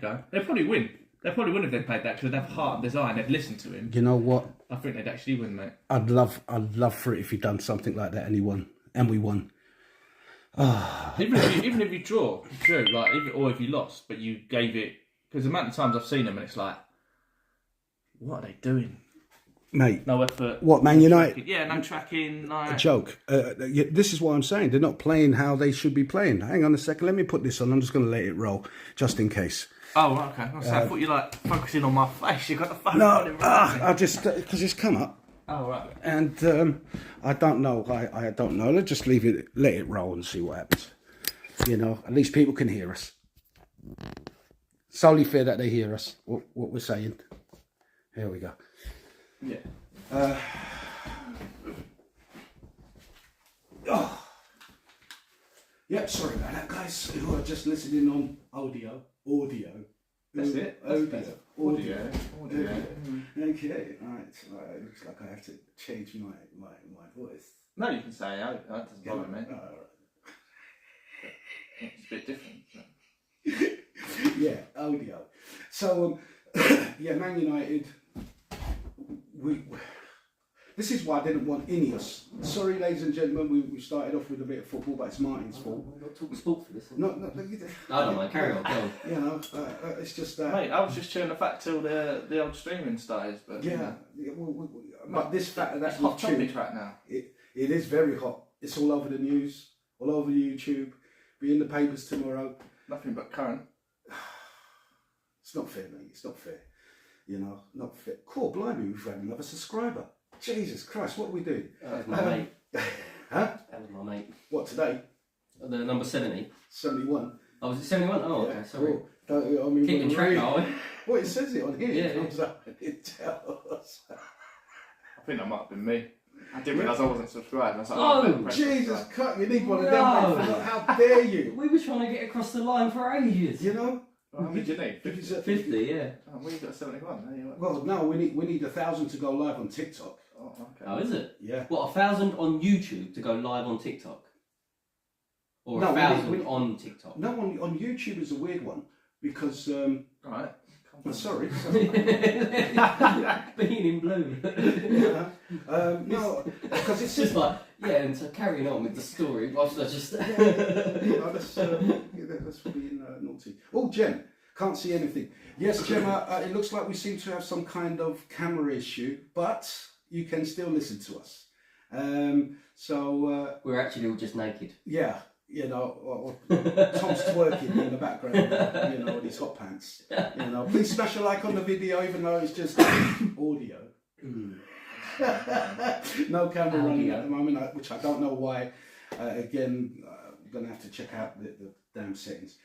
go. They'd probably win. They'd probably win if they played that because they'd have heart and desire and they'd listen to him. You know what? I think they'd actually win, mate. I'd love for it if he'd done something like that and he won. And we won. Even if you drew, like, or if you lost, but you gave it, because the amount of times I've seen them and it's like, what are they doing, mate? No effort. What, Man United? Yeah, no tracking. No. A joke. This is what I'm saying. They're not playing how they should be playing. Hang on a second. Let me put this on. I'm just going to let it roll, just in case. Oh, okay. I thought you like focusing on my face. You got the phone. No, I just because it's come up. Oh, right. And I don't know. I don't know. Let's just let it roll and see what happens. You know, at least people can hear us. It's only fair that they hear us, what we're saying. Here we go. Yeah. Yeah, sorry about that, guys, who are just listening on audio. That's it. Audio. Okay, right. Looks like I have to change my voice. No, you can say out. That doesn't bother me. It's a bit different. Yeah, audio. So, yeah, Man United. This is why I didn't want Ineos. Sorry, ladies and gentlemen, we started off with a bit of football, but it's Martin's fault. We're not talking sport for this. No, I don't mind. Carry on. Go on. You know, it's just that. Mate, I was just chewing the fact till the old streaming started, but Yeah, but this fact that it's hot topic right now. It is very hot. It's all over the news, all over YouTube, be in the papers tomorrow. Nothing but current. It's not fair, mate. It's not fair. You know, not fair. Cool, blimey, we've had another subscriber. Jesus Christ, what are we doing? That was my mate. Huh? That was my mate. What, today? The number 70. 71. Oh, was it 71? Oh, okay, sorry. Cool. I mean, Keeping track, are we? Well, it says it on here. Yeah, It comes up and it tells. I think that might have been me. I didn't realise I wasn't subscribed. I was like, Oh, I better press Jesus subscribe. Christ, you need one of No. them, mate. How dare you? We were trying to get across the line for ages. You know? Well, how many do you need? 50, yeah. Oh, well, you got 71. There you are. Well, no, we need 1,000 to go live on TikTok. Oh, okay. Oh, is it? Yeah. What, 1,000 on YouTube to go live on TikTok? Or No, 1,000 on TikTok? No, on YouTube is a weird one because Alright. I'm sorry. Being in blue. No, because it's It's just like, yeah, and so carrying on with the story, whilst I just... that's being naughty. Oh, Jem, can't see anything. Yes, Gemma, it looks like we seem to have some kind of camera issue, but you can still listen to us. We're actually all just naked. Yeah, you know, Tom's twerking in the background, you know, with his hot pants. You know, please smash a like on the video, even though it's just audio. No camera running at the moment, which I don't know why. Again, I'm gonna have to check out the damn settings.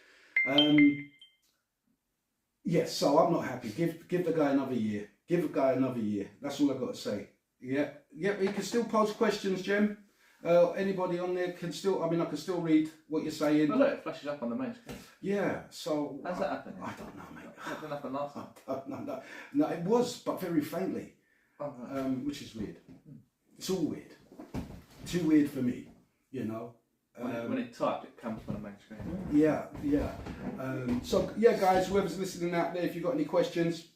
Yes, so I'm not happy. Give the guy another year. Give the guy another year. That's all I've got to say. Yeah, you can still post questions, Jem. Anybody on there can still. I mean, I can still read what you're saying. Oh, look, it flashes up on the main screen. Yeah. So how's that happening? I don't know, mate. That didn't happen last time. No, it was, but very faintly, Oh, right. which is weird. It's all weird. Too weird for me, you know. When it typed, it comes on the main screen. Yeah. So yeah, guys, whoever's listening out there, if you've got any questions,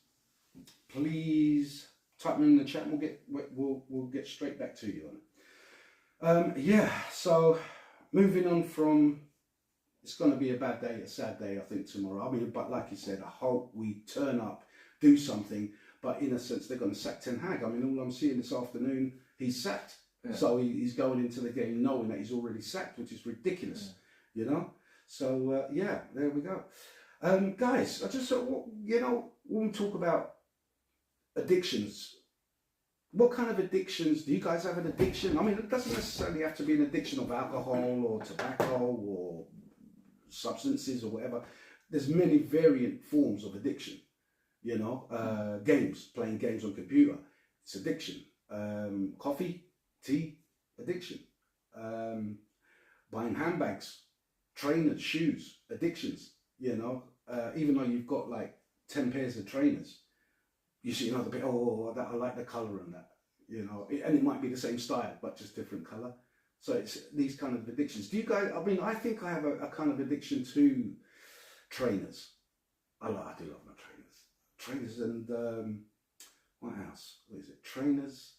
please type them in the chat. And we'll get straight back to you on it. Yeah. So moving on from, it's going to be a bad day, a sad day, I think, tomorrow. I mean, but like you said, I hope we turn up, do something. But in a sense, they're going to sack Ten Hag. I mean, all I'm seeing this afternoon, he's sacked. Yeah. So he's going into the game knowing that he's already sacked, which is ridiculous, you know. So yeah, there we go, guys. I just you know, when we talk about addictions, what kind of addictions do you guys have? An addiction? I mean, it doesn't necessarily have to be an addiction of alcohol or tobacco or substances or whatever. There's many variant forms of addiction. You know, playing games on computer, it's addiction. Coffee, tea, addiction. Buying handbags, trainers, shoes, addictions. You know, even though you've got like 10 pairs of trainers, you see another bit. Oh, that I like the color on that. You know, and it might be the same style but just different color. So it's these kind of addictions. Do you guys? I mean, I think I have a kind of addiction to trainers. I do love my trainers. Trainers and what else? What is it? Trainers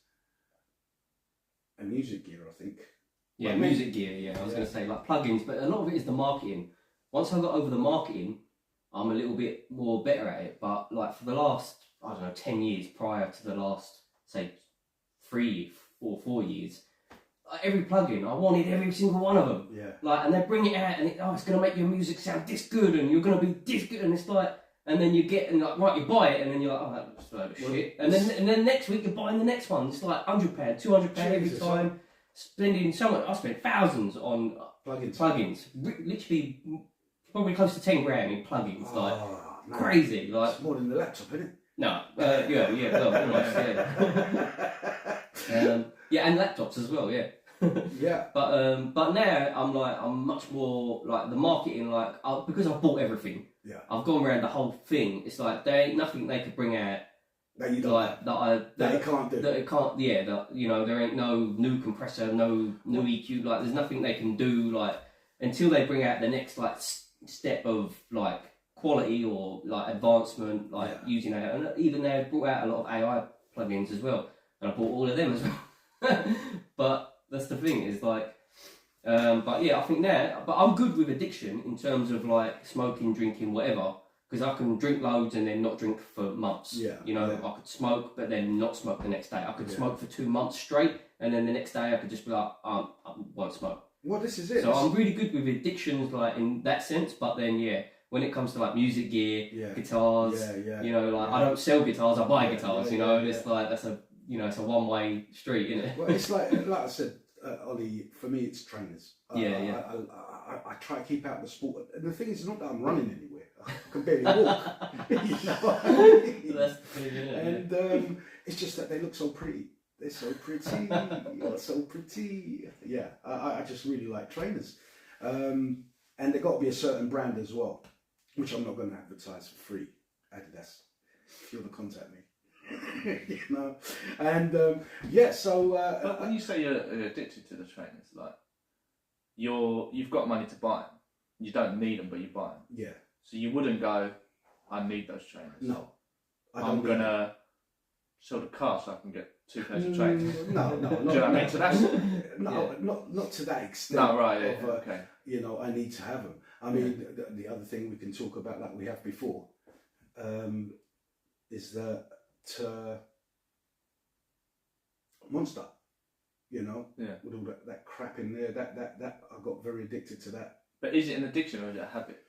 and music gear, I think. Yeah, But music gear. Yeah, I was going to say like plugins, but a lot of it is the marketing. Once I got over the marketing, I'm a little bit more better at it. But like for the last, I don't know, 10 years prior to the last, say, 3 or 4 years, like every plugin, I wanted every single one of them. Yeah. Like, and they bring it out, and it's going to make your music sound this good, and you're going to be this good, and it's like, and then you get, and like, right, you buy it, and then you're like, oh, that looks a load of shit. And then next week you're buying the next one. It's like £100, £200 every Jesus, time. Spending so much, I spent thousands on Plugins. Literally, probably close to 10 grand in plugins. Like, No. crazy. Like, It's more than the laptop, isn't it? no, yeah, well, almost, yeah. Yeah, and laptops as well, yeah. Yeah. But now I'm much more like the marketing, like because I've bought everything. Yeah. I've gone around the whole thing. It's like there ain't nothing they could bring out That you don't like that you can't do. that it can't. Yeah, that there ain't no new compressor, no new EQ. Like there's nothing they can do like until they bring out the next like step of like quality or like advancement, like using AI. And even they've brought out a lot of AI plugins as well, and I bought all of them as well. But that's the thing is like, but yeah, I think now, but I'm good with addiction in terms of like smoking, drinking, whatever, because I can drink loads and then not drink for months. Yeah, I could smoke but then not smoke the next day. I could smoke for 2 months straight, and then the next day I could just be like, I won't smoke. Well, this is it. So I'm really good with addictions, like in that sense. But then when it comes to like music gear, guitars, I don't sell guitars, I buy guitars. It's like that's a it's a one-way street, isn't it? Well, it's like I said, Ollie. For me, it's trainers. I try to keep out the sport, and the thing is, not that I'm running anywhere. I can barely walk. That's the thing, isn't it? And it's just that they look so pretty. They're so pretty. You're so pretty. Yeah, I just really like trainers, and they've got to be a certain brand as well, which I'm not going to advertise for free. Adidas, if you want to contact me. And so. But when you say you're addicted to the trainers, like you've got money to buy them, you don't need them, but you buy them. Yeah. So you wouldn't go, I need those trainers. No. I'm gonna sell the car so I can get 2 pairs of trainers. No. Do you know what I mean? So that's not to that extent. No, right. Yeah, okay. I need to have them. I mean, the other thing we can talk about, like we have before, is that Monster. With all that crap in there, that I got very addicted to that. But is it an addiction or is it a habit?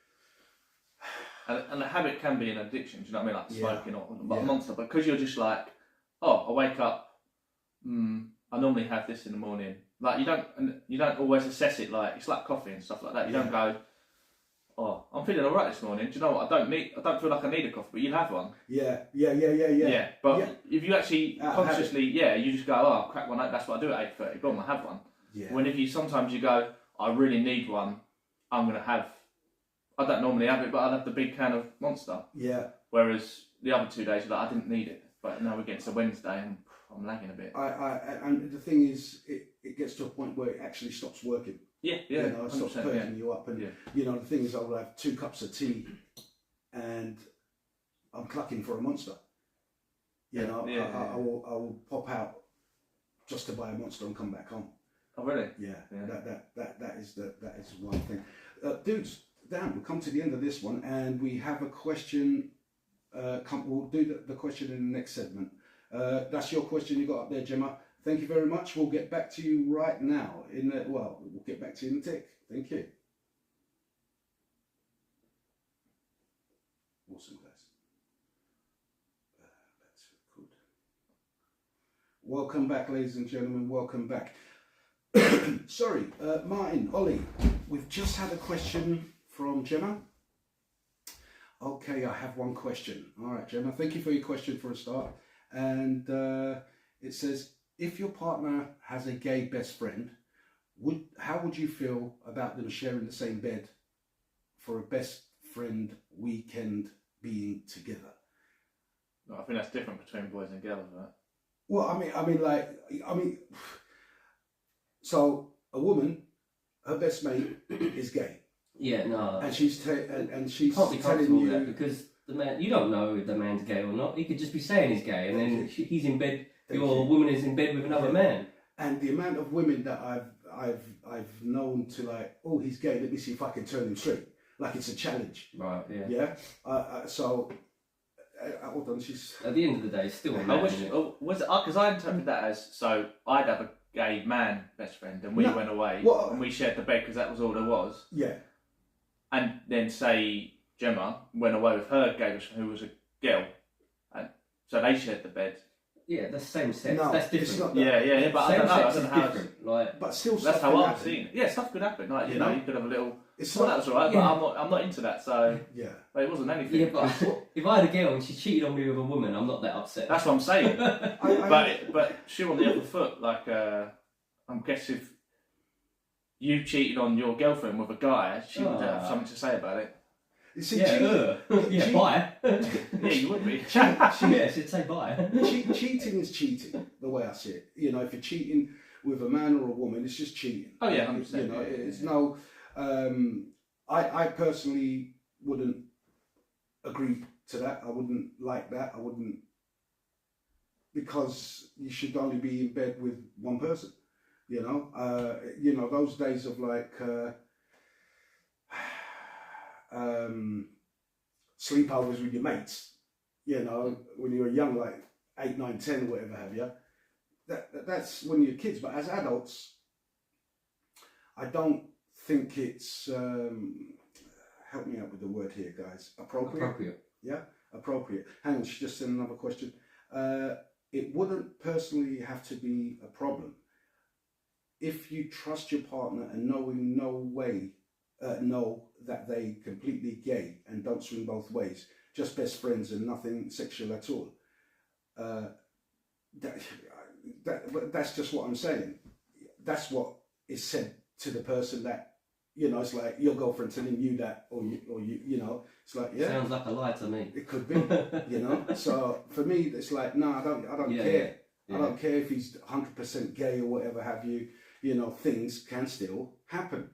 And a habit can be an addiction. Do you know what I mean? Like smoking or a Monster, because you're just like, oh, I wake up. I normally have this in the morning. Like you don't always assess it. Like it's like coffee and stuff like that. You don't go, oh, I'm feeling alright this morning. Do you know what? I don't feel like I need a coffee, but you'll have one. Yeah. But if you actually consciously, you just go, oh, I'll crack one. That's what I do at 8:30. Boom, I have one. Yeah. When sometimes you go, I really need one. I'm gonna have. I don't normally have it, but I'll have the big can of Monster. Yeah. Whereas the other 2 days, I didn't need it, but now we're getting to Wednesday and I'm lagging a bit. And the thing is, it gets to a point where it actually stops working. Yeah. It stops perking you up, and the thing is, I will have 2 cups of tea, and I'm clucking for a Monster. I will pop out just to buy a Monster and come back home. Oh really? Yeah. That is one thing. Dudes, Dan, we'll come to the end of this one, and we have a question. We'll do the question in the next segment. That's your question you got up there, Gemma. Thank you very much. We'll get back to you right now. We'll get back to you in the tick. Thank you. Awesome, guys. That's good. Welcome back, ladies and gentlemen. Welcome back. Sorry, Martin, Ollie, we've just had a question from Gemma. Okay, I have one question. All right, Gemma, thank you for your question for a start. And it says, if your partner has a gay best friend, how would you feel about them sharing the same bed for a best friend weekend being together? I think that's different between boys and girls, right? Well, I mean, so a woman, her best mate is gay. Yeah, no. And she's can't be telling comfortable you with that because the man. You don't know if the man's gay or not. He could just be saying he's gay, and then he's in bed. Your woman is in bed with another man. And the amount of women that I've known to like, oh, he's gay. Let me see if I can turn him straight. Like it's a challenge. Right. Yeah. Yeah. So. Hold on, she's... At the end of the day, it's still a man. Because I interpreted that as, so I'd have a gay man best friend and we went away and we shared the bed because that was all there was. Yeah. And then say Gemma went away with her gay best friend who was a girl, and so they shared the bed. Yeah, that's same sex. No, that's different. it's not that. Yeah, but same I don't know. sex is different. Like, but still, that's how I've seen it. Yeah, stuff could happen. Like you know, you could have a little. It's that was alright, but I'm not into that. So yeah, but it wasn't anything. Yeah, but if I had a girl and she cheated on me with a woman, I'm not that upset. That's what I'm saying. But she on the other foot. Like I'm guessing if you cheated on your girlfriend with a guy, she would have something to say about it. You see, yeah, bye. Yeah, you would be. Yeah, she'd say bye. Cheating is cheating, the way I see it. You know, if you're cheating with a man or a woman, it's just cheating. Oh yeah, 100%. You know, it's no. I personally wouldn't agree to that. I wouldn't like that. I wouldn't, because you should only be in bed with one person. You know, those days of like sleepovers with your mates. You know, when you were young, like 8, 9, 10, whatever have you. That's when you're kids. But as adults, I don't think it's help me out with the word here, guys. Appropriate. Yeah, appropriate. Hang on, she just sent another question. It wouldn't personally have to be a problem if you trust your partner and know that they completely gay and don't swing both ways, just best friends and nothing sexual at all. That's just what I'm saying. That's what is said to the person that, you know, it's like your girlfriend telling you that, or you know, it's like, yeah. Sounds like a lie to me. It could be, you know. So for me, it's like, no, I don't care. Yeah. I don't care if he's 100% gay or whatever have you. You know, things can still happen.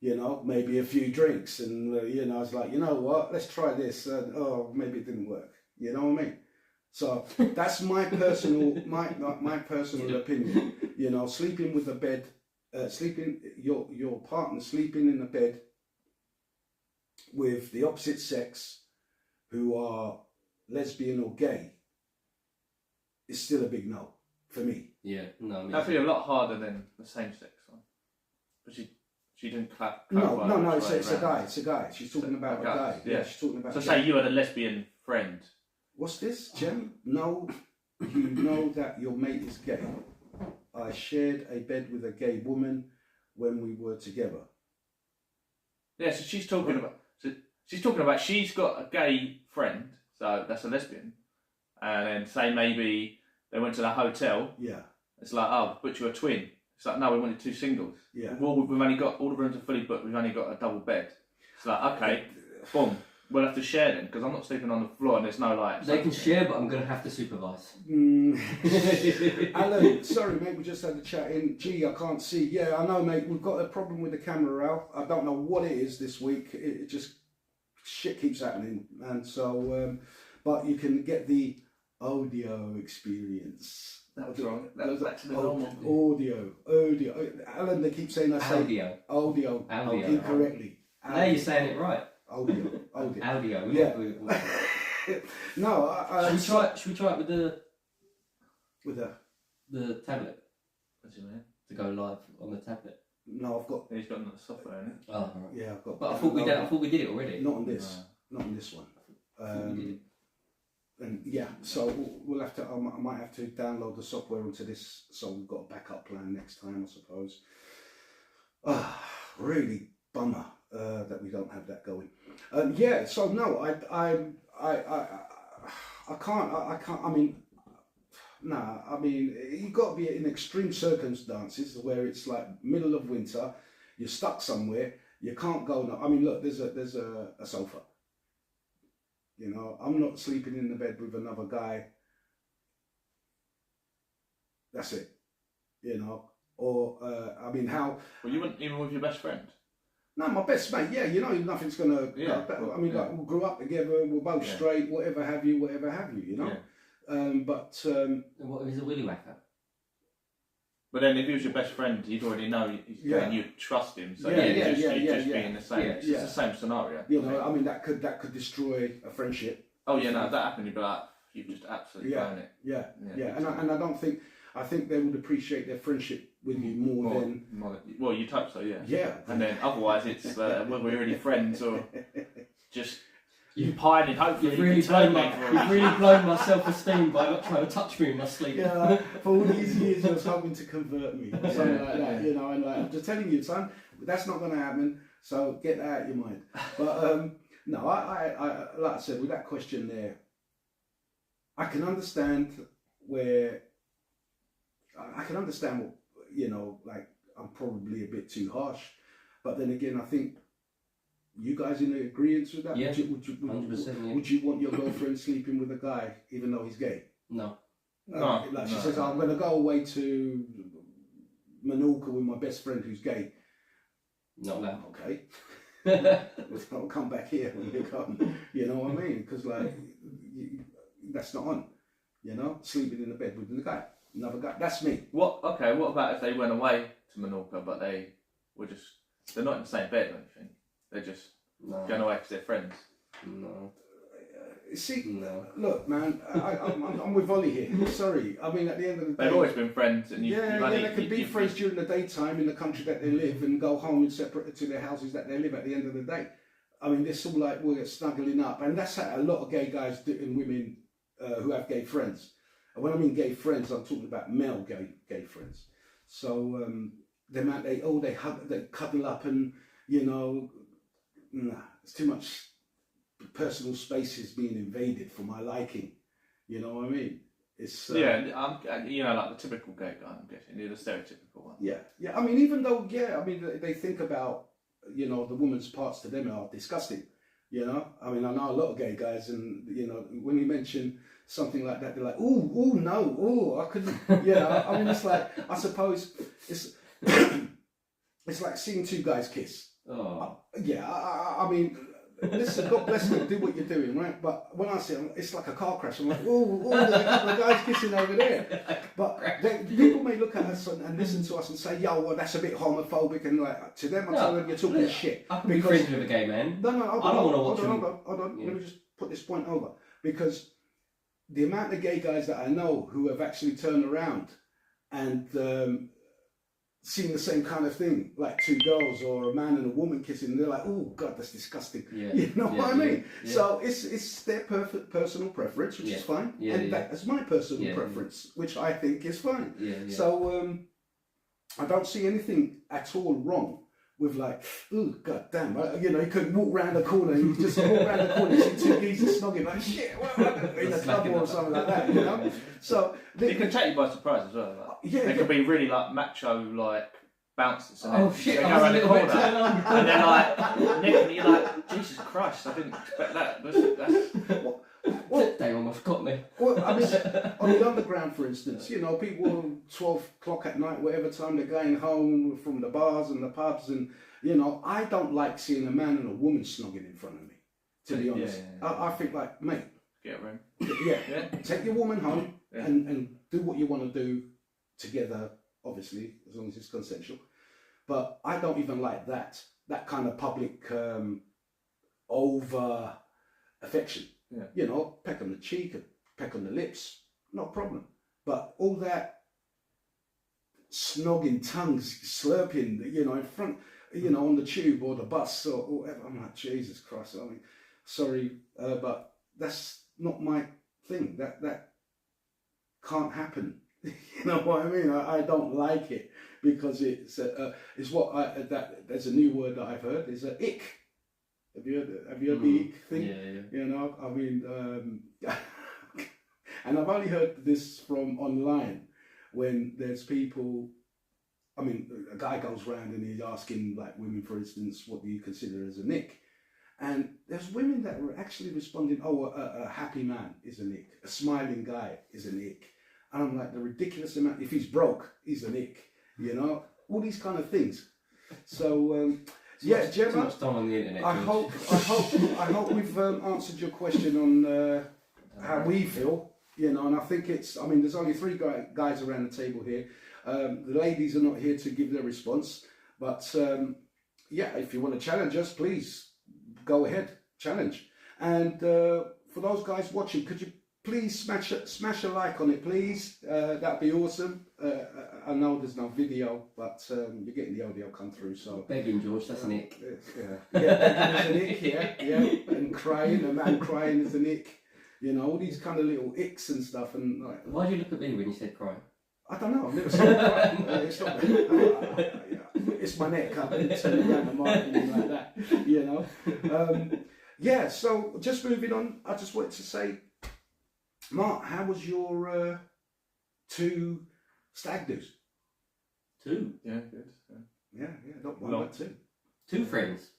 You know, maybe a few drinks, and you know, it's like, you know what, let's try this. Oh, maybe it didn't work. You know what I mean? So that's my personal, my personal opinion. You know, sleeping with a bed. Your partner sleeping in a bed with the opposite sex who are lesbian or gay is still a big no for me. Yeah, no. I feel a lot harder than the same sex one. But she didn't clarify. No. It's a guy. It's a guy. She's talking about a guy. Yeah, she's talking about. So say you had a lesbian friend. What's this, Jem? No, you know that your mate is gay. I shared a bed with a gay woman when we were together. Yeah, so she's talking about she's got a gay friend, so that's a lesbian, and then say maybe they went to the hotel. Yeah. It's like, oh, but you're a twin. It's like, no, we wanted 2 singles. Yeah. Well, we've only got all the rooms are fully booked. We've only got a double bed. It's like, okay, boom. We'll have to share then, because I'm not sleeping on the floor and there's no like... They can share, but I'm going to have to supervise. Alan, sorry mate, we just had a chat in. Gee, I can't see. Yeah, I know mate, we've got a problem with the camera, Ralph. I don't know what it is this week. It just... shit keeps happening. And so... but you can get the audio experience. That was wrong. That was actually the normal. Audio. Alan, they keep saying I say... Audio. Incorrectly. Now you're saying it right. Audio. Yeah. No, should we try it with the tablet? What do you mean? To go live on the tablet. No, I've got. He's got another software in it. Oh, right. Yeah, I've got. But I thought we did it already. Not on this. No. Not on this one. And yeah, so we'll have to. I might have to download the software onto this, so we've got a backup plan next time, I suppose. Really bummer. That we don't have that going. Yeah, so no, I can't. I mean, nah. I mean, you got to be in extreme circumstances where it's like middle of winter, you're stuck somewhere, you can't go. No, I mean, look, there's a sofa. You know, I'm not sleeping in the bed with another guy. That's it. You know, or I mean, how? Well, you weren't even with your best friend. No, my best mate. Yeah, you know, nothing's gonna. Yeah. I mean, like we grew up together. We're both Yeah. straight. Whatever have you. You know. But What if he's a willy whacker? But then if he was your best friend, you'd already know he's Yeah. and you'd trust him. So Yeah, you'd yeah, just be in the same. Yeah. It's the same scenario. you know, I mean, that could destroy a friendship. Oh yeah, no, if that happened, you'd be like, you've just absolutely Yeah. blown it. Yeah, Yeah. yeah. And I don't think. I think they would appreciate their friendship with you more than. Well, you'd hope so, yeah. Yeah. And then otherwise, it's whether we're already friends or just you pining. Hopefully, You've really blown my self-esteem by not trying to touch me in my sleep. Yeah, for all these years I was hoping to convert me or something like that, you know, and like, I'm just telling you, son, that's not going to happen, so get that out of your mind. But no, I like I said, with that question there, I can understand where, I can understand what, you know, like I'm probably a bit too harsh, but then again, I think you guys in agreement with that? Yeah, Would you 100%, yeah. would you want your girlfriend sleeping with a guy even though he's gay? No. Like she says, I'm going to go away to Menorca with my best friend who's gay. Not allowed. Okay. I'll come back here when you come. You know what I mean? Because like, that's not on. You know, sleeping in the bed with the guy, another guy. That's me. What about if they went away to Menorca, but they're not in the same bed or anything? They're just going away because they're friends. No. See, No. look, man, I'm with Ollie here. Sorry, I mean, at the end of the day, They've always been friends, and they could be friends during the daytime in the country that they live and go home and separate to their houses that they live at the end of the day. I mean, this all like we're snuggling up, and that's how a lot of gay guys do, and women who have gay friends. And when I mean gay friends, I'm talking about male gay friends. So they hug, they cuddle up, and you know, it's too much. Personal space is being invaded for my liking. You know what I mean? It's you know, like the typical gay guy. I'm guessing you're the stereotypical one. Yeah. I mean, even though I mean, they think about, you know, the woman's parts to them are disgusting. You know, I mean, I know a lot of gay guys, and you know, when you mention something like that, they're like, oh no, oh I couldn't. You know, I mean, it's like, I suppose it's it's like seeing two guys kiss. Oh. Yeah, I mean. Listen, God bless them, do what you're doing, right? But when I see them, it's like a car crash. I'm like, there's a couple of guys kissing over there. But people may look at us and listen to us and say, yo, well, that's a bit homophobic. And like, to them, I tell them, you're talking shit. I can be friends with a gay man. No, I don't want to watch him. Hold on. Let me just put this point over. Because the amount of gay guys that I know who have actually turned around and seen the same kind of thing, like two girls or a man and a woman kissing, they're like, oh God, that's disgusting. Yeah. You know what I mean? Yeah. So it's their perfect personal preference, which is fine. And that is my personal preference, which I think is fine. So I don't see anything at all wrong with like, oh God damn, you know, you could walk round the corner and you just walk round the corner and see two geezers snogging like shit, in a club or something like that, you know? So it can take you by surprise as well. Like, they could be really like macho, like bouncers. And shit! They go around the corner, and then like Nick, and you're like, Jesus Christ, I didn't expect that. That's They almost got me. Well, I mean, on the underground, for instance, you know, people 12 o'clock at night, whatever time they're going home from the bars and the pubs, and you know, I don't like seeing a man and a woman snogging in front of me. To be honest, I think like, mate, get room. Yeah, take your woman home and do what you want to do together. Obviously, as long as it's consensual. But I don't even like that kind of public over affection. Yeah. You know, peck on the cheek, a peck on the lips, not a problem. But all that snogging tongues, slurping, you know, in front, you know, on the tube or the bus or whatever, I'm like, Jesus Christ, I mean, sorry, but that's not my thing. That can't happen. You know what I mean? I don't like it because it's what there's a new word that I've heard, is a ick. Have you heard the ick thing? Yeah. You know, I mean, and I've only heard this from online when there's people. I mean, a guy goes round and he's asking like women, for instance, what do you consider as a ick? And there's women that were actually responding, oh, a happy man is an ick, a smiling guy is an ick. And I'm like, the ridiculous amount, if he's broke, he's an ick, you know, all these kind of things. So, Yeah, Too Gemma, much time on the internet. I George. hope we've answered your question on how we feel, you know, and I think I mean, there's only three guys around the table here. The ladies are not here to give their response, but yeah, if you want to challenge us, please go ahead, challenge. And for those guys watching, could you please smash a like on it, please? That'd be awesome. I know there's no video, but you're getting the audio come through, so. Begging, George, that's an ick. Yeah, begging is an ick, yeah, and crying, a man crying is an ick. You know, all these kind of little icks and stuff, and like. Why did you look at me when you said crying? I don't know. I've never seen it crying. It's not. It's my neck up and turn it around the mic and like that. You know. Yeah. So just moving on. I just wanted to say, Mark, how was your 2 stag do's? 2. Yeah, good. Yeah, not one, but 2. 2 friends.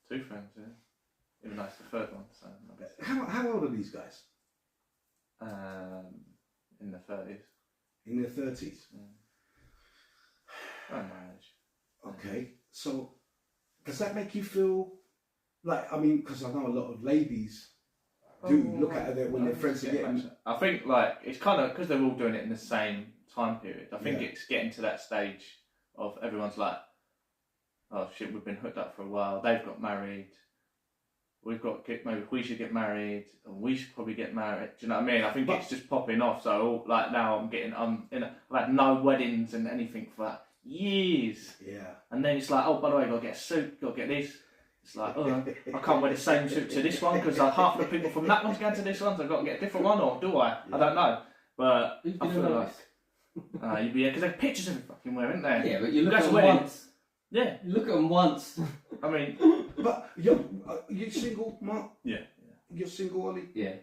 2 friends, yeah. Even though it's the third one, so I guess. How old are these guys? In the 30s. In their 30s. Around my age. Okay, so does that make you feel like, I mean, because I know a lot of ladies do look at it when their friends are getting. I think like it's kind of because they're all doing it in the same time period. I think it's getting to that stage of everyone's like, oh shit, we've been hooked up for a while. They've got married. We've got maybe we should get married, and we should probably get married. Do you know what I mean? I think it's just popping off. So like now I've had no weddings and anything for like years. Yeah. And then it's like, oh, by the way, I've got to get a suit, got to get this. It's like, oh, I can't wear the same suit to this one because half the people from that one's going to this one, so I've got to get a different one, or do I? Yeah. I don't know. But Who's I been feel nice? like, because there's pictures of it fucking where, isn't there? Yeah, but you look That's at them wedding. once. Yeah. You look at them once. I mean. But you're single, Mark? Yeah. You're single, Ollie? Yeah.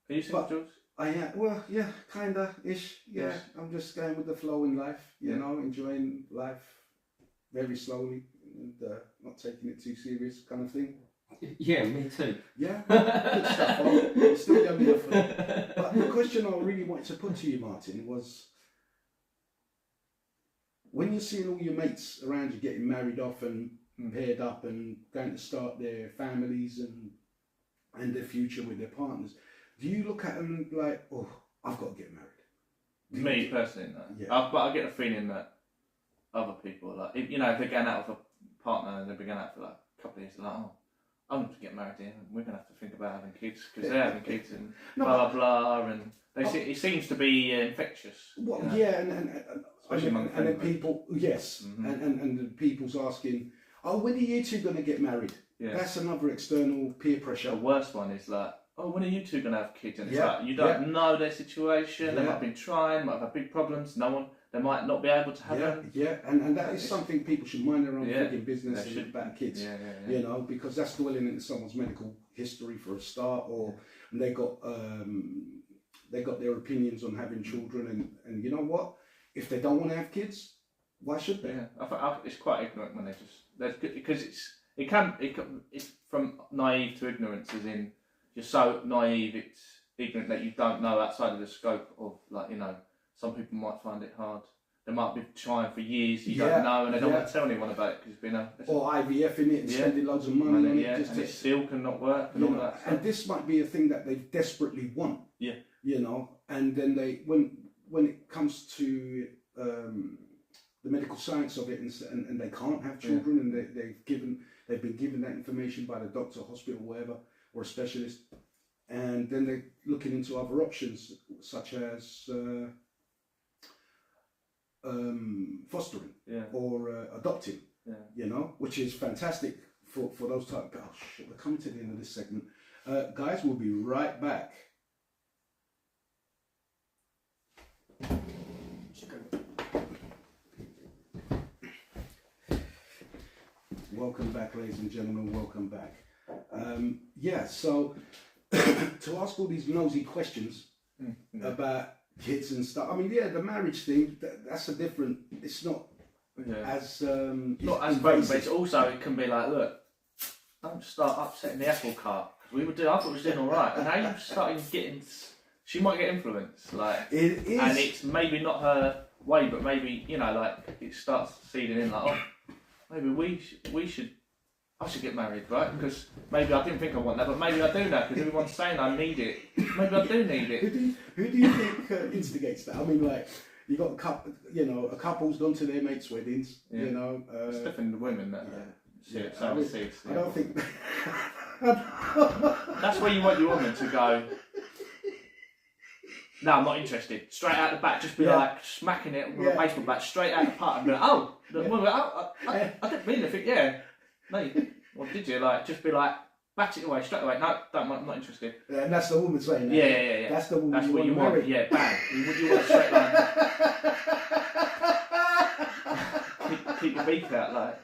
Are you single, Jules? I am. Well, yeah, kinda-ish. Yeah, yes. I'm just going with the flow in life, you know, enjoying life very slowly and not taking it too serious kind of thing. Yeah, me too. Yeah, good stuff. I'm still young enough for that. But the question I really wanted to put to you, Martin, was when you're seeing all your mates around you getting married off and paired up and going to start their families and their future with their partners, do you look at them like, oh, I've got to get married? Me personally, no. Yeah. But I get the feeling that other people, like, if they're going out with a partner and they've been going out for like a couple of years, they're like, oh, I'm going to get married here, and we're going to have to think about having kids because they're having kids and blah, blah, blah, and it seems to be infectious. Well, yeah, and then people, yes, mm-hmm. and the people's asking, oh, when are you two going to get married? Yeah. That's another external peer pressure. The worst one is like, oh, when are you two going to have kids? And it's like, you don't know their situation, they might have been trying, might have had big problems, they might not be able to have them. Yeah, and that is something people should mind their own freaking business about kids, you know, because that's dwelling into someone's medical history for a start, or they got their opinions on having children, and you know what? If they don't want to have kids, why should they? Yeah, I think it's quite ignorant when because it's from naive to ignorance, as in you're so naive, it's ignorant that you don't know outside of the scope of, like, some people might find it hard. They might be trying for years, you don't know, and they don't want to tell anyone about it because it's been or IVF in it and spending loads of money on it. Just and it still cannot work and all that stuff. And this might be a thing that they desperately want. Yeah. You know, and then they when it comes to the medical science of it, and they can't have children, and they've been given that information by the doctor, hospital, whatever, or a specialist, and then they're looking into other options such as fostering or adopting. You know, which is fantastic for those type. Oh shit, we're coming to the end of this segment, guys. We'll be right back. Welcome back, ladies and gentlemen, welcome back. So to ask all these nosy questions about kids and stuff, I mean, the marriage thing, that's a different, it's not as... not as vague, but it's also, it can be like, look, don't start upsetting the apple cart. I thought it was doing alright, and now you're starting getting... She might get influenced, like... It is. And it's maybe not her way, but maybe, like, it starts seeding in, like, oh, maybe we should I should get married, right? Because maybe I didn't think I want that, but maybe I do now because everyone's saying I need it. Maybe I do need it. Who do you think instigates that? I mean, like, you got a couple, a couple's gone to their mates' weddings, It's definitely the women that see it. I don't think. That's where you want your woman to go. No, I'm not interested. Straight out the back, just be like smacking it with a baseball bat straight out the part and be like, I didn't mean anything, No, what did you? Like, just be like, bat it away, straight away. No, I'm not interested. Yeah, and that's the woman saying that. Yeah. That's the woman that's what you want. Want. Yeah, bang. You want a straight line. keep your beak out, like.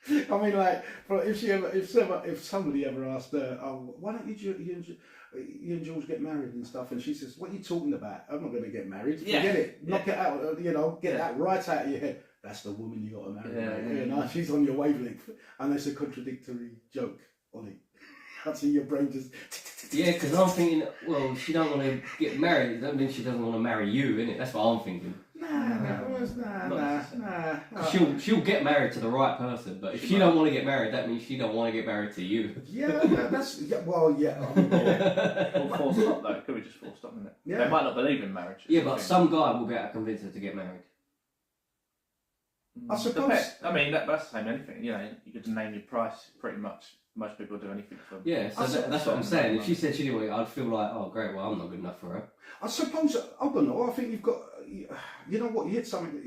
I mean, like, if somebody ever asked her, "Oh, why don't you and Jules get married and stuff?" and she says, "What are you talking about? I'm not going to get married. Forget it. Knock it out. Get that right out of your head." That's the woman you got to marry. She's on your wavelength, and there's a contradictory joke on it. I see your brain just. Yeah, because I'm thinking, well, she don't want to get married. That means she doesn't want to marry you, innit? That's what I'm thinking. Nah. She'll get married to the right person, but if she don't want to get married, that means she don't want to get married to you. Yeah. Or forced up though. Could be just forced up, isn't it? Yeah. They might not believe in marriage. Yeah, but some guy will be able to convince her to get married. I suppose. I mean, that's the same anything. You could name your price pretty much. Most people do anything for them. Yeah, so that's what I'm saying. If she said she didn't want it, I'd feel like, oh, great, well, I'm not good enough for her. I suppose, I don't know, I think you've got, you know what, you hit something,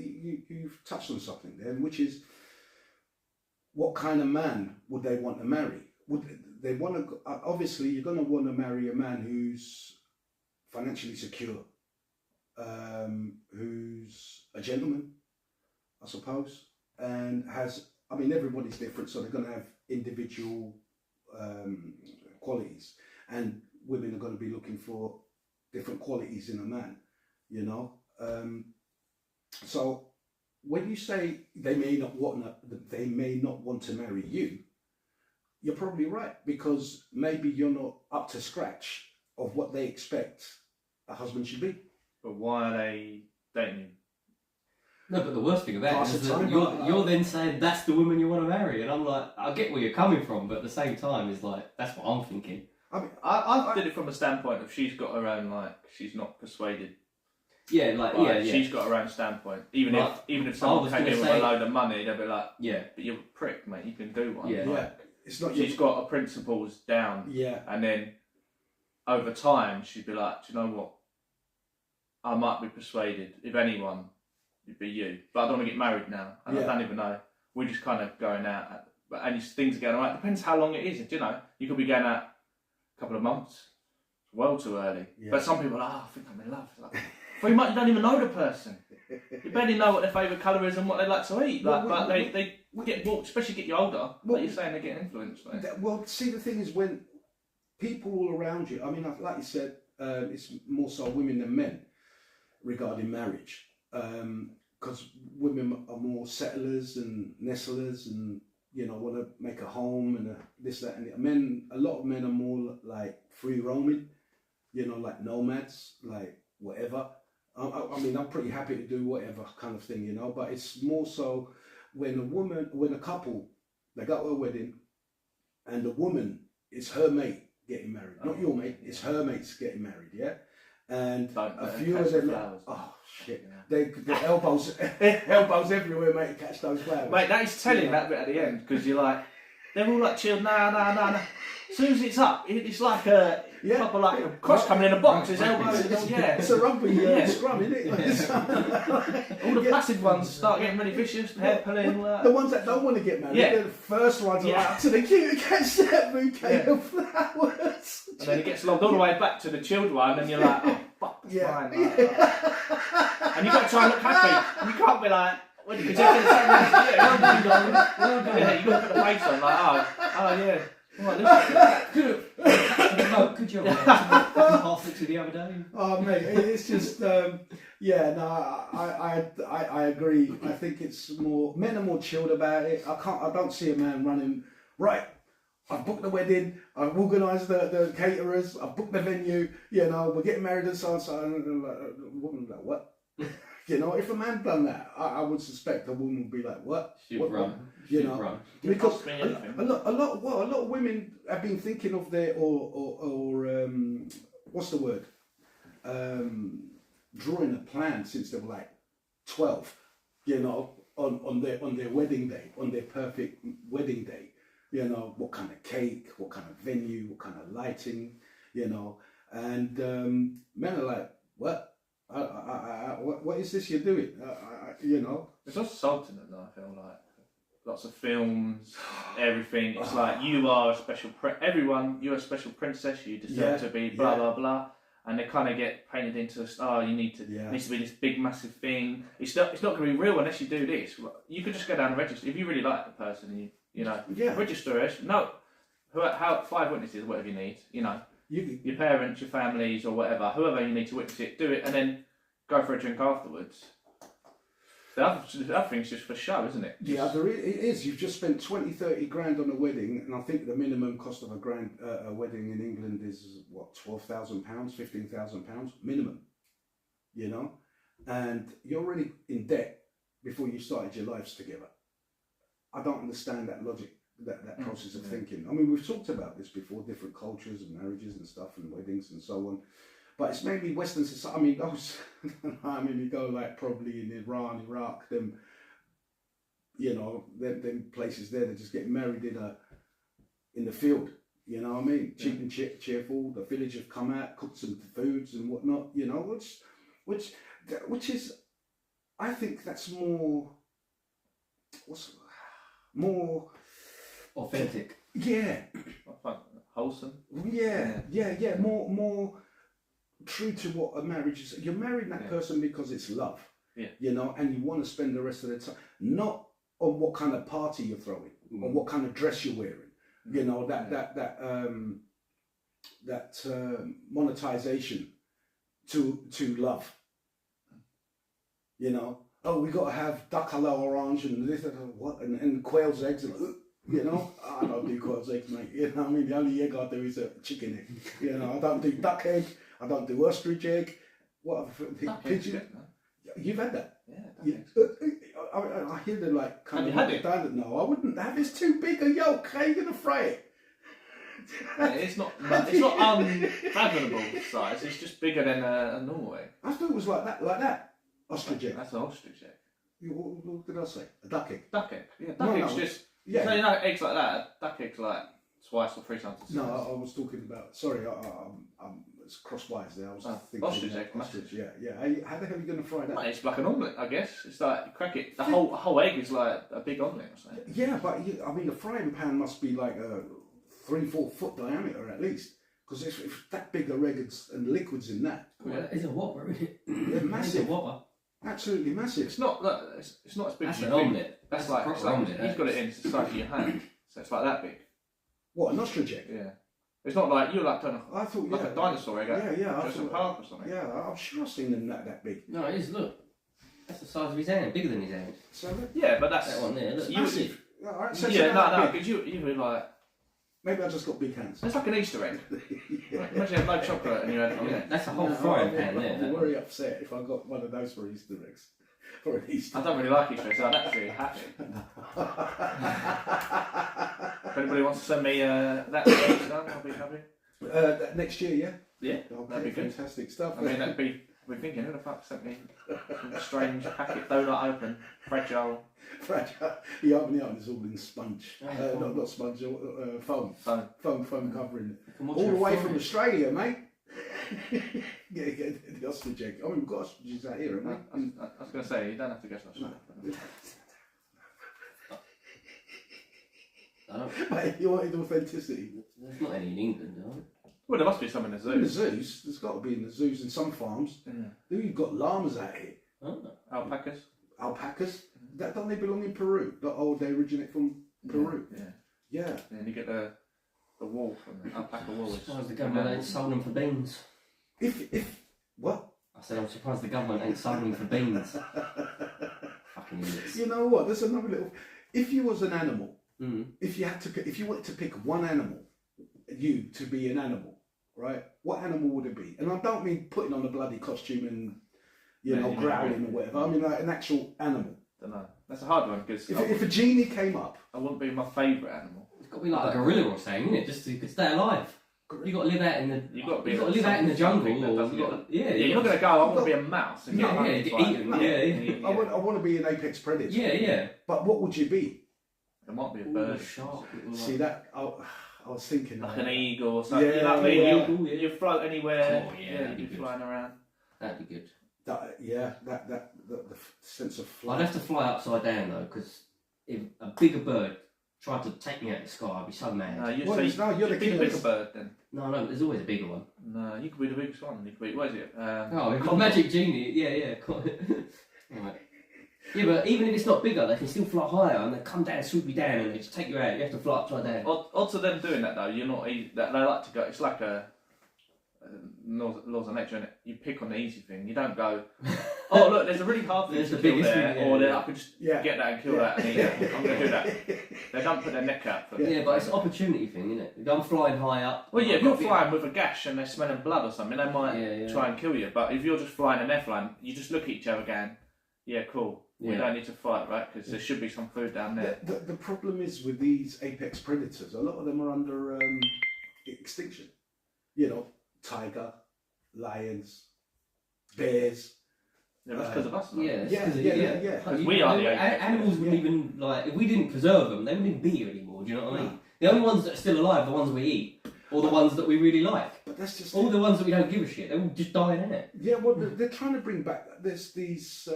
you've touched on something there, which is, what kind of man would they want to marry? Would they want to, obviously, you're going to want to marry a man who's financially secure, who's a gentleman, I suppose, and everybody's different, so they're going to have individual qualities, and women are going to be looking for different qualities in a man, so when you say they may not want to marry you, you're probably right, because maybe you're not up to scratch of what they expect a husband should be. But why are they dating you? No, but the worst thing about it is that you're then saying that's the woman you want to marry, and I'm like, I get where you're coming from, but at the same time, it's like, that's what I'm thinking. I mean, I did it from a standpoint of she's got her own, like, she's not persuaded. Yeah, like, yeah. She's got her own standpoint. Even if someone came in with a load of money, they'd be like, yeah, but you're a prick, mate, you can do one. Yeah. Like, it's not. She's got her principles down. Yeah. And then, over time, she'd be like, do you know what? I might be persuaded, if anyone, it'd be you. But I don't want to get married now. And I don't even know. We're just kind of going out. And things are going all right. Depends how long it is. You could be going out a couple of months. It's well too early. Yeah. But some people are like, I think I'm in love. Like, 3 months, you don't even know the person. You barely know what their favourite colour is and what they like to eat. They get, especially get you older, like you're saying, they get influenced. Right? Well, see, the thing is, when people all around you, I mean, like you said, it's more so women than men regarding marriage. Because women are more settlers and nestlers and, want to make a home and this, that, and the men. A lot of men are more like free roaming, like nomads, like whatever. I mean, I'm pretty happy to do whatever kind of thing, but it's more so when a couple, they go to a wedding and the woman is her mate getting married, not your mate, it's her mates getting married, yeah? And a few of them, oh shit, the elbows everywhere, mate, to catch those flowers. Mate, that is telling that bit at the end, because you're like, they're all like chilled, nah. As soon as it's up, it's like a proper like a cross coming in a box. His elbows, it's a rugby scrum, isn't it? All the passive ones start getting really vicious, hair pulling. The ones that don't want to get married, they're the first ones out to the queue to catch that bouquet of flowers. And then it gets logged all the way back to the chilled one, and you're like, oh fuck, it's fine. And you've got to try and look happy, and you can't be like. Because you're going to say you've got to put the face on, like, oh yeah. Right, good job. Pass it to the other day. Oh mate, it's just I agree. I think it's more, men are more chilled about it. I don't see a man running, right, I've booked the wedding, I've organised the caterers, I've booked the venue, we're getting married and so on. The woman like, what? You know, if a man done that, I would suspect a woman would be like, "What? Should What? run. You Should know, run. because Cost me anything. a lot of women have been thinking of their what's the word? Drawing a plan since they were like 12. You know, on their wedding day, on their perfect wedding day. You know, what kind of cake, what kind of venue, what kind of lighting. You know, and men are like, "What? What is this you're doing?" You know, It's also salt in it, though, I feel like. Lots of films, everything. It's like, you are a special, you're a special princess, you deserve to be blah, blah, blah. And they kind of get painted into, you need to, it needs to be this big, massive thing. It's not going to be real unless you do this. You could just go down and register. If you really like the person, and you know, register it. No, 5 witnesses, whatever you need, you know. Your parents, your families, or whatever, whoever you need to witness it, do it, and then go for a drink afterwards. The other thing's just for show, isn't it? It is. You've just spent 20, 30 grand on a wedding, and I think the minimum cost of a wedding in England is what, £12,000, £15,000 minimum. You know, and you're already in debt before you started your lives together. I don't understand that logic. That process of thinking. I mean, we've talked about this before, different cultures and marriages and stuff and weddings and so on. But it's mainly Western society. I mean, those, you go like probably in Iran, Iraq, them, you know, them places there, they just get married in the field. You know what I mean? Cheap and cheerful. The village have come out, cooked some foods and whatnot. You know, which is, I think that's more authentic. Yeah. Wholesome. Yeah. More true to what a marriage is. You're marrying that person because it's love. Yeah. You know, and you want to spend the rest of the time, not on what kind of party you're throwing or what kind of dress you're wearing. You know, that monetization to love. You know, we got to have duck a la orange and this and quail's eggs and. You know, I don't do quail's eggs, mate. You know what I mean? The only egg I do is a chicken egg. You know, I don't do duck egg. I don't do ostrich egg. What other pigeon? You've had that? Yeah. I hear them like kind of. Have you had it? No, I wouldn't have. It's too big a yolk. How are you gonna fry it? Yeah, it's not unfathomable size. It's just bigger than a normal egg. I thought it was like that. Ostrich egg. That's an ostrich egg. What did I say? A duck egg. Duck egg. Yeah, duck egg's just. Yeah. So you know, eggs like that. Duck eggs like twice or 3 times the size. No, I was talking about. Sorry, it's crosswise there. I was thinking ostrich egg. Ostrich, yeah. How the hell are you going to fry that? Well, it's like an omelette, I guess. It's like you crack it. The whole egg is like a big omelette or something. Yeah, but I mean, the frying pan must be like a 3-4 foot diameter at least, because if that big of eggs and liquids in that. Well, it's a whopper, isn't it? Yeah, massive. It's a whopper. Absolutely massive. It's not. It's not as big. That's as an you think. omelette. That's like it's like omelette. you've got it in the size of your hand, so it's like that big. What, an ostrich egg? Yeah. It's not like you're like I thought like a dinosaur egg. Yeah. Jurassic Park or something. Yeah, I'm sure I've seen them that big. No, it is. Look, that's the size of his hand, bigger than his hand. So Yeah, but that's That one there. Look, massive. All right, so Yeah, no, big. because you were like. Maybe I just got big hands. It's like an Easter egg. Yeah. Imagine you had no chocolate and you had. Yeah, that's a whole frying pan there. I'm that very upset if I got one of those for Easter eggs. For an Easter. I don't really like Easter eggs, so I'm actually happy. If anybody wants to send me that, I'll be happy. Next year, yeah? Yeah, Okay, that'd be good. fantastic stuff. I mean, that'd be. We're thinking, who the fuck sent me some strange packet, donut open, fragile. Fragile. You open it up and it's all in sponge. Not sponge, foam. Foam covering it. All the way from Australia, mate. Get the ostrich egg. I mean, we've got ostriches out here, haven't we? I was going to say, you don't have to go to Australia. Mate, you wanted authenticity. There's not any in England, are there? Well, there must be some in the zoo. In the zoos, there's got to be in the zoos and some farms. Yeah. Then you've got llamas out here. Oh. Alpacas. Alpacas. Don't they belong in Peru? They originate from Peru. Yeah. Yeah. And you get the wool from the alpaca wool. Surprised the government ain't sold them for beans. If what? I said I'm surprised the government ain't sold them for beans. Fucking idiots. You know what? There's another little. If you was an animal, Mm. if you wanted to pick one animal, you to be an animal, right? What animal would it be? And I don't mean putting on a bloody costume and you know, Yeah, growling or whatever. I mean, like an actual animal. Don't know. That's a hard one because If a genie came up, I wouldn't be my favourite animal. It's got to be like a gorilla or something, isn't it? Just so you could stay alive. You got to live out in the. You got to be. You got to live out in the jungle, something that or doesn't you get- got, yeah, Yeah, you're not going to go. I want to be a mouse. And No, get yeah, hunted get by eaten, it. yeah. I want to be an apex predator. yeah. But what would you be? It might be a Ooh, bird. shark. See that? I was thinking Like that. an eagle or something. Yeah, you know what I mean? yeah. You float anywhere. Oh, yeah, yeah, that'd be you'd be good. flying around. That'd be good. The sense of I'd flight. have to fly upside down though, because if a bigger bird tried to take me out of the sky, I'd be so mad. No, you Well, so it's now you're the you'd be the king of bigger bird then. No, there's always a bigger one. No, you could be the biggest one. You could be. What is it? Oh, we've got magic genie. Yeah. Right. Yeah, but even if it's not bigger, they can still fly higher and they come down, swoop you down, and they just take you out. You have to fly upside down. Odds of them doing that though, you're not easy. They like to go. It's like a laws of nature, innit? You pick on the easy thing. You don't go. Oh look, there's a really hard thing There's to the kill biggest there, thing, or yeah. I could just Yeah. get that and kill that and eat it. I'm going to do that. They don't put their neck out. For Yeah, but it's an opportunity thing, isn't it? If I'm flying high up. Well, yeah, if I've you're got to be- flying with a gash and they're smelling blood or something, they might Yeah. try and kill you. But if you're just flying and they're flying, you just look at each other going, yeah, cool. We Yeah. don't need to fight, right? Because there should be some food down there. The problem is with these apex predators, a lot of them are under extinction. You know, tiger, lions, bears. Yeah, that's because of us. man. Yeah, it's Yeah, 'cause of- yeah. Because we are the apex animals wouldn't even like if we didn't preserve them, they wouldn't even be here anymore. Do you know what I mean? The only ones that are still alive are the ones we eat, or the ones that we really like. But that's just All the ones that we don't give a shit, they will just die in it. yeah. Well, they're trying to bring back. There's this.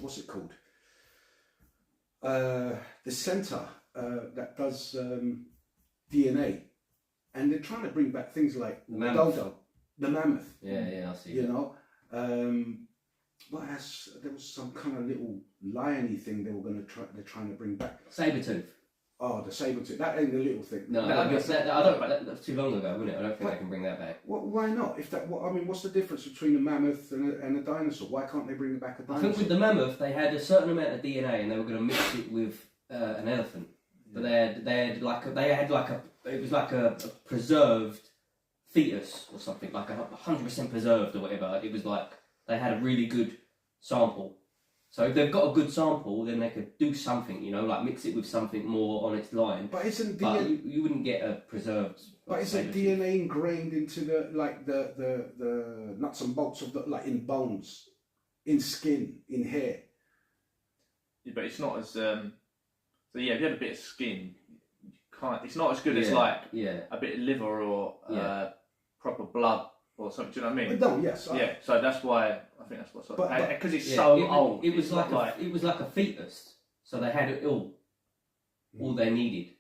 What's it called? The centre that does DNA, and they're trying to bring back things like The mammoth. dodo, the mammoth. Yeah, I see. You know, what else? There was some kind of little liony thing they were going to try. They're trying to bring back. Sabertooth. Oh, the saber tooth. That ain't the little thing. No, No, that, that's- that, I don't. That's too long ago, wasn't it? I don't think But- they can bring that back. Why not? If that, I mean, what's the difference between a mammoth and a dinosaur? Why can't they bring back a I dinosaur? think with the mammoth, they had a certain amount of DNA, and they were going to mix it with an elephant. But they had like it was like a preserved fetus or something, like 100% preserved or whatever. It was like they had a really good sample. So if they've got a good sample, then they could do something, you know, like mix it with something more on its line. But isn't But DNA? you wouldn't get a preserved. But isn't saber-tooth. DNA ingrained into the nuts and bolts of in bones, in skin, in hair? Yeah, but it's not as. So yeah, if you had a bit of skin, you can't. It's not as good as Yeah, like yeah. a bit of liver or Yeah. proper blood or something. Do you know what I mean? No, yes. Yeah, so that's why I think that's what's But- because it's Yeah, so it, old. It was it's like not it was like a fetus, so they had it all they needed.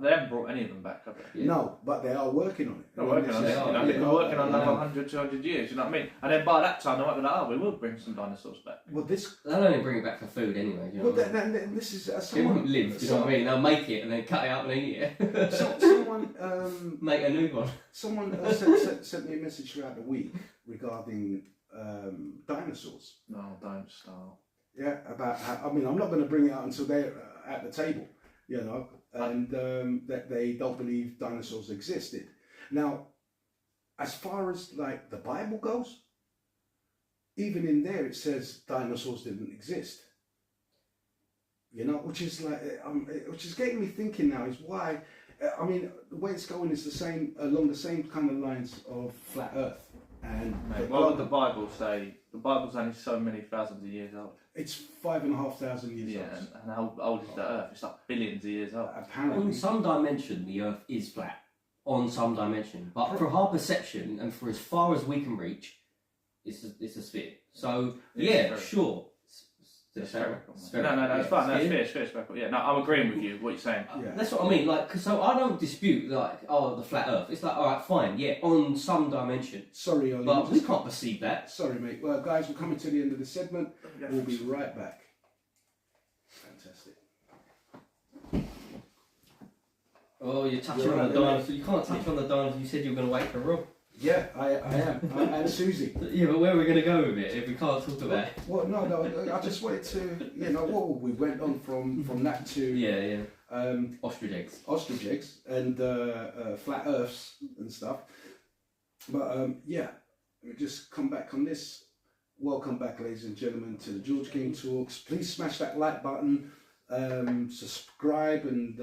they haven't brought any of them back, have they? Yeah. No, but they are working on it. They're working on it. They You are, know, yeah. they've been working on Yeah. another 100, 200 years. You know what I mean? And then by that time, they might be like, "Oh, we will bring some dinosaurs back." Well, this. They'll only bring it back for food anyway. Do you know Well, what I mean? this is It won't someone. live. Do you know what I mean? They'll make it and then cut it up and eat it. Someone. Make a new one. Someone sent me a message throughout the week regarding dinosaurs. No, don't start. Yeah, about how, I mean, I'm not going to bring it out until they're at the table, you know, and that they don't believe dinosaurs existed. Now, as far as like the Bible goes, even in there it says dinosaurs didn't exist. You know, which is like, which is getting me thinking now is why. I mean, the way it's going is the same along the same kind of lines of flat Earth and Mate, what would the Bible say? The Bible's only so many thousands of years old. it's 5,500 years Yeah, old. and how old is the Earth? It's like billions of years old. Apparently, On some dimension, the Earth is flat. On some dimension, but for our perception and for as far as we can reach, it's a sphere. So It's yeah, spherical. sure. It's spherical. Spherical, No, it's yeah. fine. No, Sphere. it's spherical. Yeah, no, I'm agreeing with you. What you're saying. Yeah. That's what I mean. Like, 'cause so I don't dispute like, oh, the flat Earth. It's like, all right, fine, yeah, on some dimension, Sorry, Ollie. but we can't perceive that. Sorry, mate. Well, guys, we're coming to the end of the segment. We'll be right back. Fantastic. Oh, you're touching You're on right, the mate. dinosaur. You can't touch on the dinosaur. You said you were going to wait for Rob. Yeah, I am. And Susie. Yeah, but where are we going to go with it if we can't talk about it? Well, no. I just wanted to, we went on from that to Yeah. Ostrich eggs. ostrich eggs and flat Earths and stuff. But yeah, Let me just come back on this. Welcome back, ladies and gentlemen, to the George King Talks. Please smash that like button, subscribe and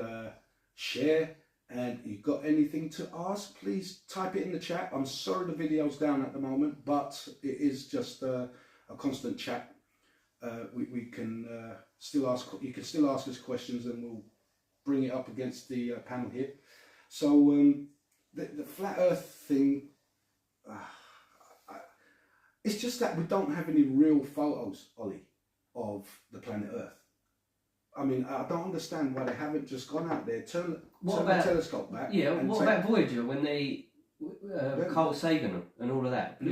share. And if you've got anything to ask, please type it in the chat. I'm sorry the video's down at the moment, but it is just a constant chat. We can still ask. You can still ask us questions, and we'll bring it up against the panel here. So the flat Earth thing. It's just that we don't have any real photos, Ollie, of the planet Earth. I mean, I don't understand why they haven't just gone out there, turn the telescope back. Yeah, what about Voyager when they, Carl Sagan and all of that, the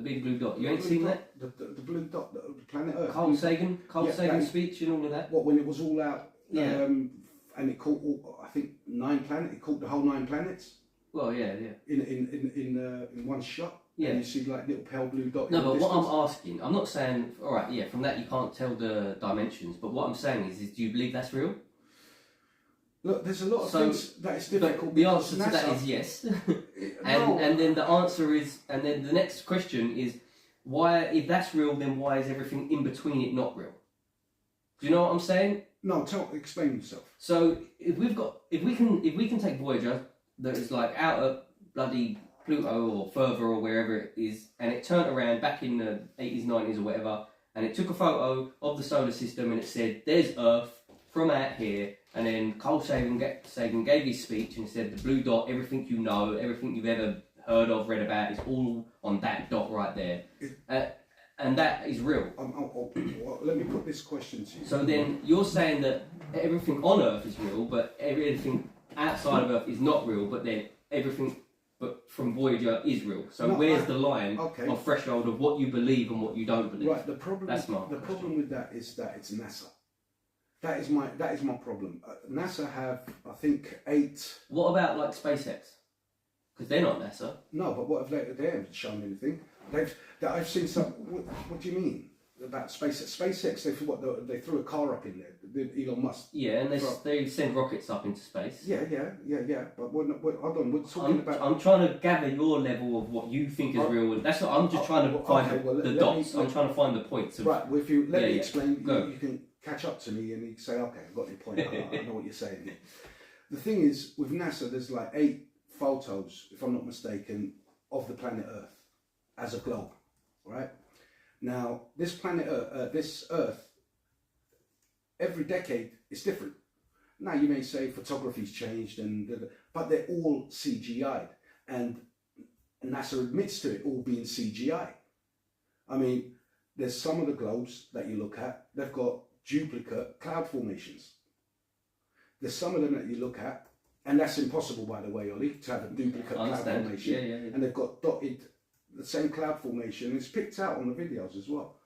big blue dot. You ain't seen that? The blue dot, the planet Earth. Carl Sagan's speech and all of that. What, when it was all out, Yeah. And it caught, I think, 9 planets. It caught the whole 9 planets. Well, yeah. In one shot. Yeah. And you see like little pale blue dot. No, but what I'm asking, I'm not saying, all right, yeah, from that you can't tell the dimensions, but what I'm saying is do you believe that's real? Look, there's a lot of things that is difficult. The answer to that is yes. and then the answer is, and then the next question is, why, if that's real, then why is everything in between it not real? Do you know what I'm saying? No, explain yourself. So if we can take Voyager that is like out of bloody Pluto or further or wherever it is, and it turned around back in the 80s, 90s or whatever, and it took a photo of the solar system and it said, there's Earth from out here, and then Carl Sagan gave his speech and said, the blue dot, everything you know, everything you've ever heard of, read about, is all on that dot right there. And that is real. Let me put this question to you. So then you're saying that everything on Earth is real, but everything outside of Earth is not real, but then everything from Voyager is real. So where's the line of threshold of what you believe and what you don't believe? Right. The problem with that is that it's NASA. That is my problem. NASA have, I think, 8. What about like SpaceX? Because they're not NASA. No, but what have they haven't shown anything. I've seen some. What do you mean about SpaceX? SpaceX, they threw a car up in there. Elon Musk. Yeah, and they send rockets up into space. Yeah. But hold on, we're talking about. I'm trying to gather your level of what you think is real. That's not. I'm just trying to find the dots. I'm trying to find the points. Right. Well, if you let me explain, you can catch up to me and you can say, okay, I've got your point. I know what you're saying. The thing is, with NASA, there's like 8 photos, if I'm not mistaken, of the planet Earth as a globe, right? Now, this planet Earth, this Earth, every decade is different. Now, you may say photography's changed, but they're all CGI'd, and NASA admits to it all being CGI. I mean, there's some of the globes that you look at, they've got duplicate cloud formations. There's some of them that you look at, and that's impossible, by the way, Ollie, to have a duplicate cloud formation. Yeah. And they've got dotted, the same cloud formation. It's picked out on the videos as well.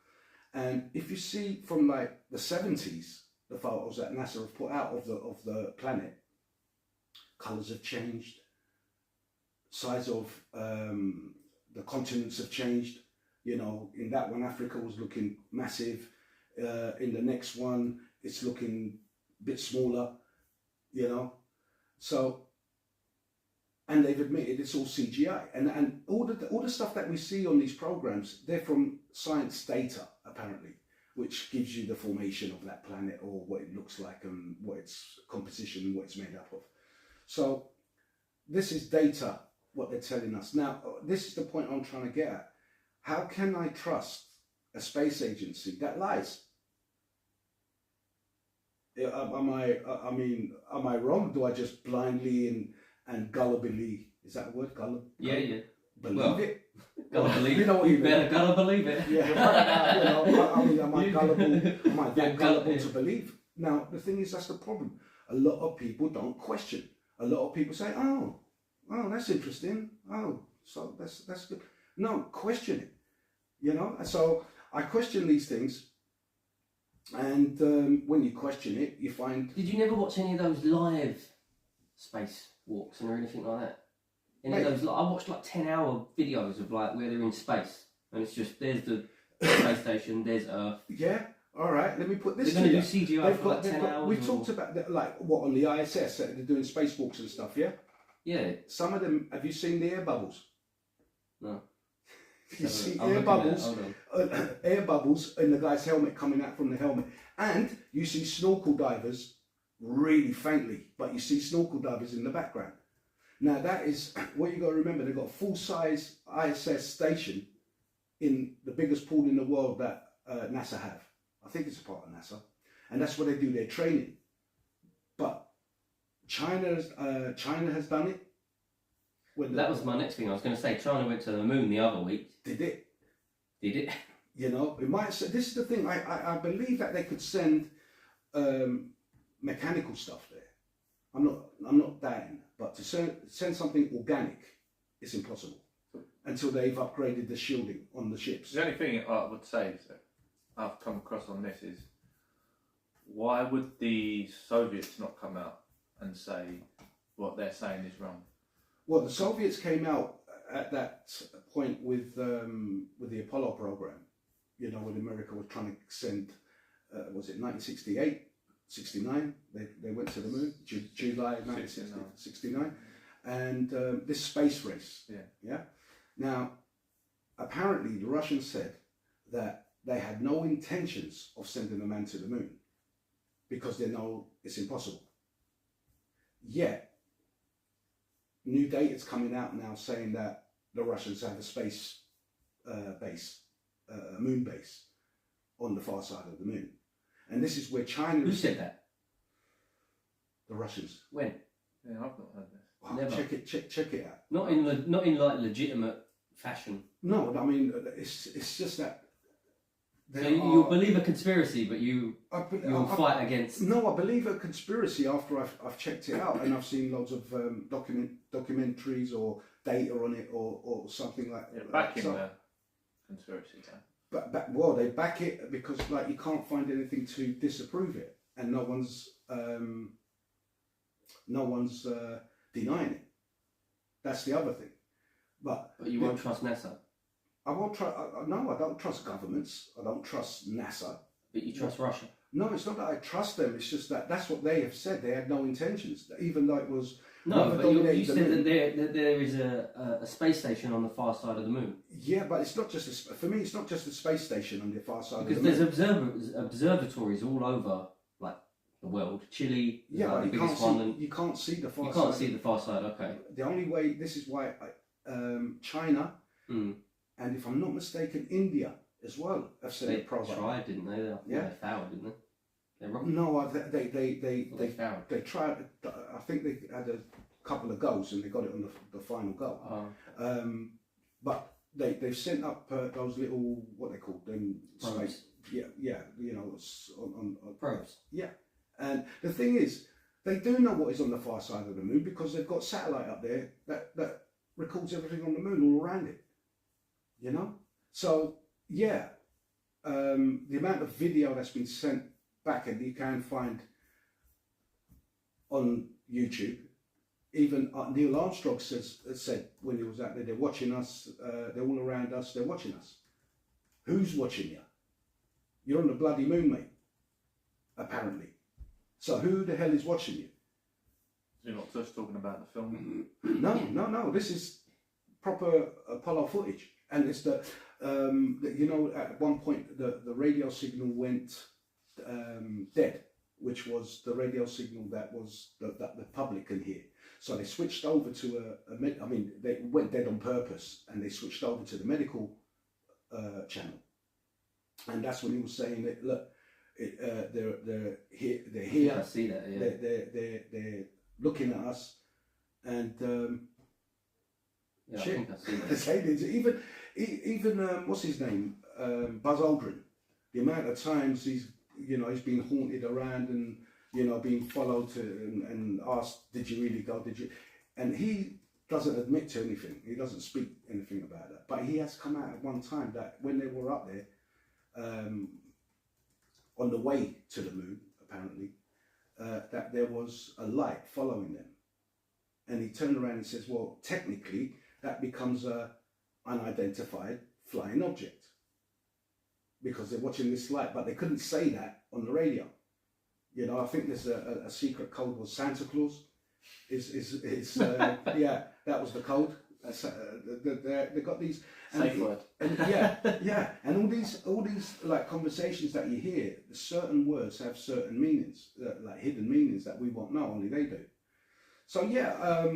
And if you see from like the 70s, the photos that NASA have put out of the planet, colours have changed, size of the continents have changed. You know, in that one, Africa was looking massive. In the next one, it's looking a bit smaller, you know. So, and they've admitted it's all CGI, and all the stuff that we see on these programs, they're from science data apparently, which gives you the formation of that planet or what it looks like and what its composition and what it's made up of. So, this is data, what they're telling us. Now, this is the point I'm trying to get at. How can I trust a space agency that lies? Am I wrong? Do I just blindly and gullibly, is that a word? Yeah. Believe it? Gotta believe it. You know what you mean? better gotta believe it. Yeah. You know, I mean, am I gullible? Am I that gullible to believe? Now, the thing is, that's the problem. A lot of people don't question. A lot of people say, oh, that's interesting. Oh, so that's good. No, question it. You know, so I question these things. And when you question it, you find... Did you never watch any of those live space walks or anything like that? Any of those? I watched like 10-hour videos of like where they're in space, and it's just there's the space station, there's Earth. Yeah. All right. Let me put this. They're going to do CGI for like 10 hours. We talked about that, like what on the ISS that they're doing spacewalks and stuff. Yeah. Yeah. Some of them. Have you seen the air bubbles? No. You see I'm air looking at it. bubbles, Hold on. air bubbles in the guy's helmet coming out from the helmet, and you see snorkel divers really faintly, but you see snorkel divers in the background. Now that is what you got to remember. They've got a full-size ISS station in the biggest pool in the world that NASA have. I think it's a part of NASA, and that's where they do their training. But China has done it. That was my next thing. I was going to say China went to the moon the other week. Did it? Did it? You know, it might. This is the thing. I believe that they could send mechanical stuff there. I'm not doubting, but to send something organic, it's impossible until they've upgraded the shielding on the ships. The only thing I would say is that I've come across on this is, why would the Soviets not come out and say what they're saying is wrong? Well, the Soviets came out at that point with the Apollo program. You know, when America was trying to send, was it 1968, 69? They went to the moon, July 1969, and this space race. Yeah. Now, apparently, the Russians said that they had no intentions of sending a man to the moon because they know it's impossible. Yet, new data is coming out now saying that the Russians have a space base, a moon base on the far side of the moon. And this is where China... Who said that? The Russians. When? Yeah, I've not heard this. Oh, Never. check it out. Not in like legitimate fashion. No, I mean, it's just that... So you'll believe a conspiracy, but you'll fight against... No, I believe a conspiracy after I've checked it out and I've seen loads of documentaries or data on it or something like that. Backing the conspiracy, Well, they back it because like you can't find anything to disapprove it, and no one's denying it. That's the other thing. But you won't trust NASA. I won't trust. No, I don't trust governments. I don't trust NASA. But you trust Russia. No, it's not that I trust them. It's just that that's what they have said. They had no intentions, even though it was. No, but you said that there is a space station on the far side of the moon. Yeah, but it's not just for me. It's not just a space station on the far side because of the moon. There's observatories all over like the world. Chile, yeah, like but the biggest one. You can't see the far side. You can't see the far side. Okay. The only way. This is why China. And if I'm not mistaken, India as well have sent a program. They tried, didn't they? They failed, didn't they? They're wrong. No, they failed. They tried. I think they had a couple of goals and they got it on the final goal. But they've sent up those little, what they call them, probes. Yeah. You know, on probes. Yeah, and the thing is, they do know what is on the far side of the moon because they've got satellite up there that records everything on the moon all around it. You know, so yeah, the amount of video that's been sent back and you can find on YouTube. Even Neil Armstrong said when he was out there, they're watching us. They're all around us. They're watching us. Who's watching you? You're on the bloody moon, mate. Apparently. So who the hell is watching you? You're not just talking about the film. No. This is proper Apollo footage. And it's you know, at one point the radio signal went dead, which was the radio signal that the public can hear. So they switched over to they went dead on purpose, and they switched over to the medical channel. And that's when he was saying that look, they're here. Yeah, I see that. Yeah. They're looking at us, and yeah, I think I see that. Even what's his name, Buzz Aldrin. The amount of times he's been haunted around and being followed and asked, "Did you really go? Did you?" And he doesn't admit to anything. He doesn't speak anything about that. But he has come out at one time that when they were up there, on the way to the moon, apparently, that there was a light following them. And he turned around and says, "Well, technically, that becomes a unidentified flying object because they're watching this light," but they couldn't say that on the radio. I think there's a secret code was Santa Claus. Yeah, that was the code. They've got these Safe word. and yeah, and all these like conversations that you hear, certain words have certain meanings, like hidden meanings that we won't know, only they do. So yeah,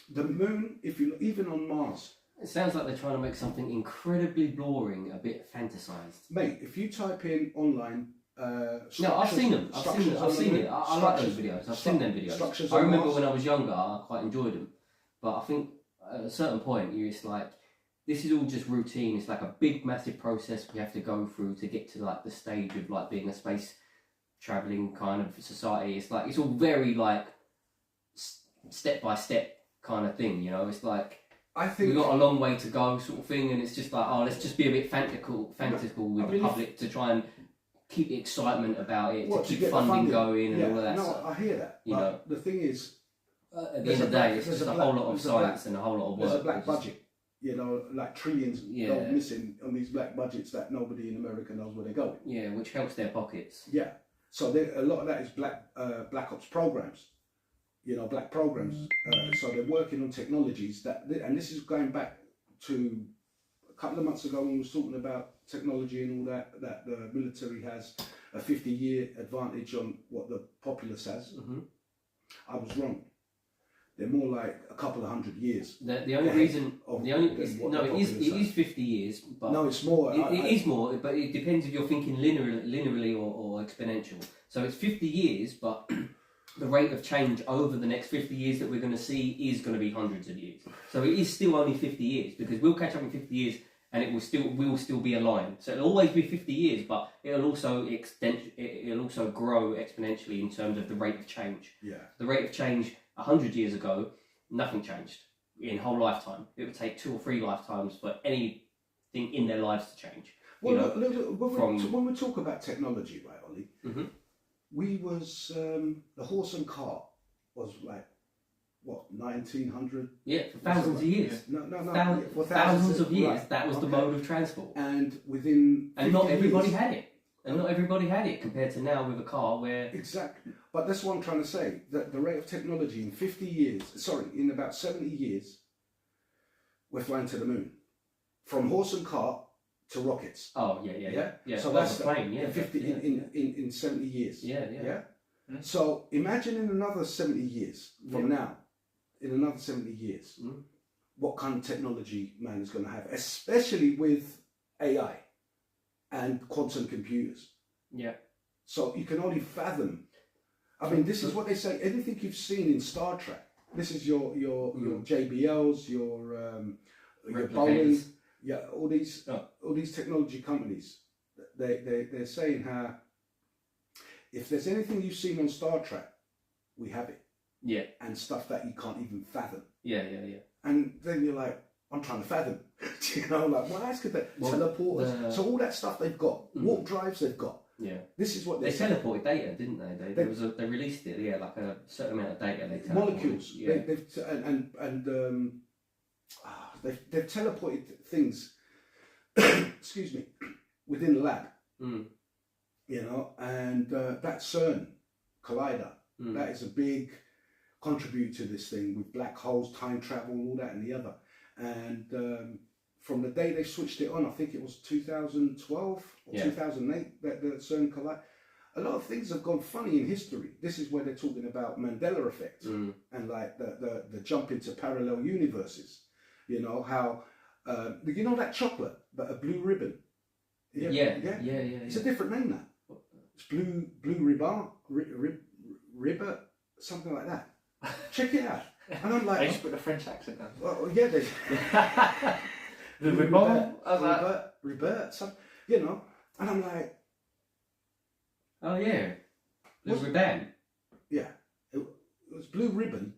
the moon, if you even on Mars, It sounds like they're trying to make something incredibly boring, a bit fantasized. mate, if you type in online. No, I've seen them. I've seen it. I like those videos. I've seen them videos. I remember when I was younger, I quite enjoyed them. But I think at a certain point, you're just like, this is all just routine. It's like a big, massive process we have to go through to get to like the stage of like being a space traveling kind of society. It's like it's all very like step by step kind of thing. You know, it's like. I think We've got a long way to go, sort of thing, and it's just like, oh, let's just be a bit fantastical with the public to try and keep the excitement about it, to keep funding going and all of that stuff. I hear that. You know, the thing is, at the end of the day, it's just a whole lot of science and a whole lot of work. There's a black budget, you know, like trillions go missing on these black budgets that nobody in America knows where they're going. Yeah, which helps their pockets. Yeah, so a lot of that is black ops programs. You know, black programs. So they're working on technologies and this is going back to a couple of months ago when we was talking about technology and all that the military has a 50-year advantage on what the populace has. Mm-hmm. I was wrong. They're more like a couple of 100 years. The only reason, it is 50 years, but no, it's more. It is more, but it depends if you're thinking linearly or exponential. So it's 50 years, but the rate of change over the next 50 years that we're going to see is going to be hundreds of years. So it is still only 50 years because we'll catch up in 50 years and it will still be a line. So it'll always be 50 years, but it'll also grow exponentially in terms of the rate of change. Yeah. The rate of change 100 years ago, nothing changed in whole lifetime. It would take 2 or 3 lifetimes for anything in their lives to change. Well, when we talk about technology, right, Ollie? Mm-hmm. We was the horse and cart was like what 1900? Yeah, for thousands of years. No, for thousands of years, that was the mode of transport. And within not everybody had it. And not everybody had it compared to now with a car where exactly. But that's what I'm trying to say. That the rate of technology in 50 years, in about 70 years, we're flying to the moon, from horse and cart to rockets. Oh yeah. So well, that's the plane. Yeah, 50 in 70 years. Yeah. Mm-hmm. So imagine in another 70 years from now, in another 70 years, what kind of technology man is going to have, especially with AI and quantum computers. Yeah. So you can only fathom. I mean, this is what they say. Anything you've seen in Star Trek. This is your JBLs, your Boeing. Yeah, all these technology companies, they're saying how if there's anything you've seen on Star Trek, we have it. Yeah. And stuff that you can't even fathom. Yeah. And then you're like, I'm trying to fathom. You know, like, well, that's good. Teleporters. So all that stuff they've got, warp drives they've got. Yeah. This is what they teleported data, didn't they? They released it. Yeah, like a certain amount of data. They teleported. Molecules. Yeah. They've teleported things, excuse me, within the lab, you know, and that CERN collider, that is a big contributor to this thing with black holes, time travel, all that and the other. And from the day they switched it on, I think it was 2012 or 2008, that the CERN collider, a lot of things have gone funny in history. This is where they're talking about Mandela effect and like the jump into parallel universes. You know how, you know that chocolate, but a blue ribbon. Yeah. It's a different name now. It's blue ribbon, something like that. Check it out. And I'm like, they just put the French accent down. Well, yeah, they. The ribbon, you know, and I'm like, oh yeah, the ribbon. Yeah, it was blue ribbon.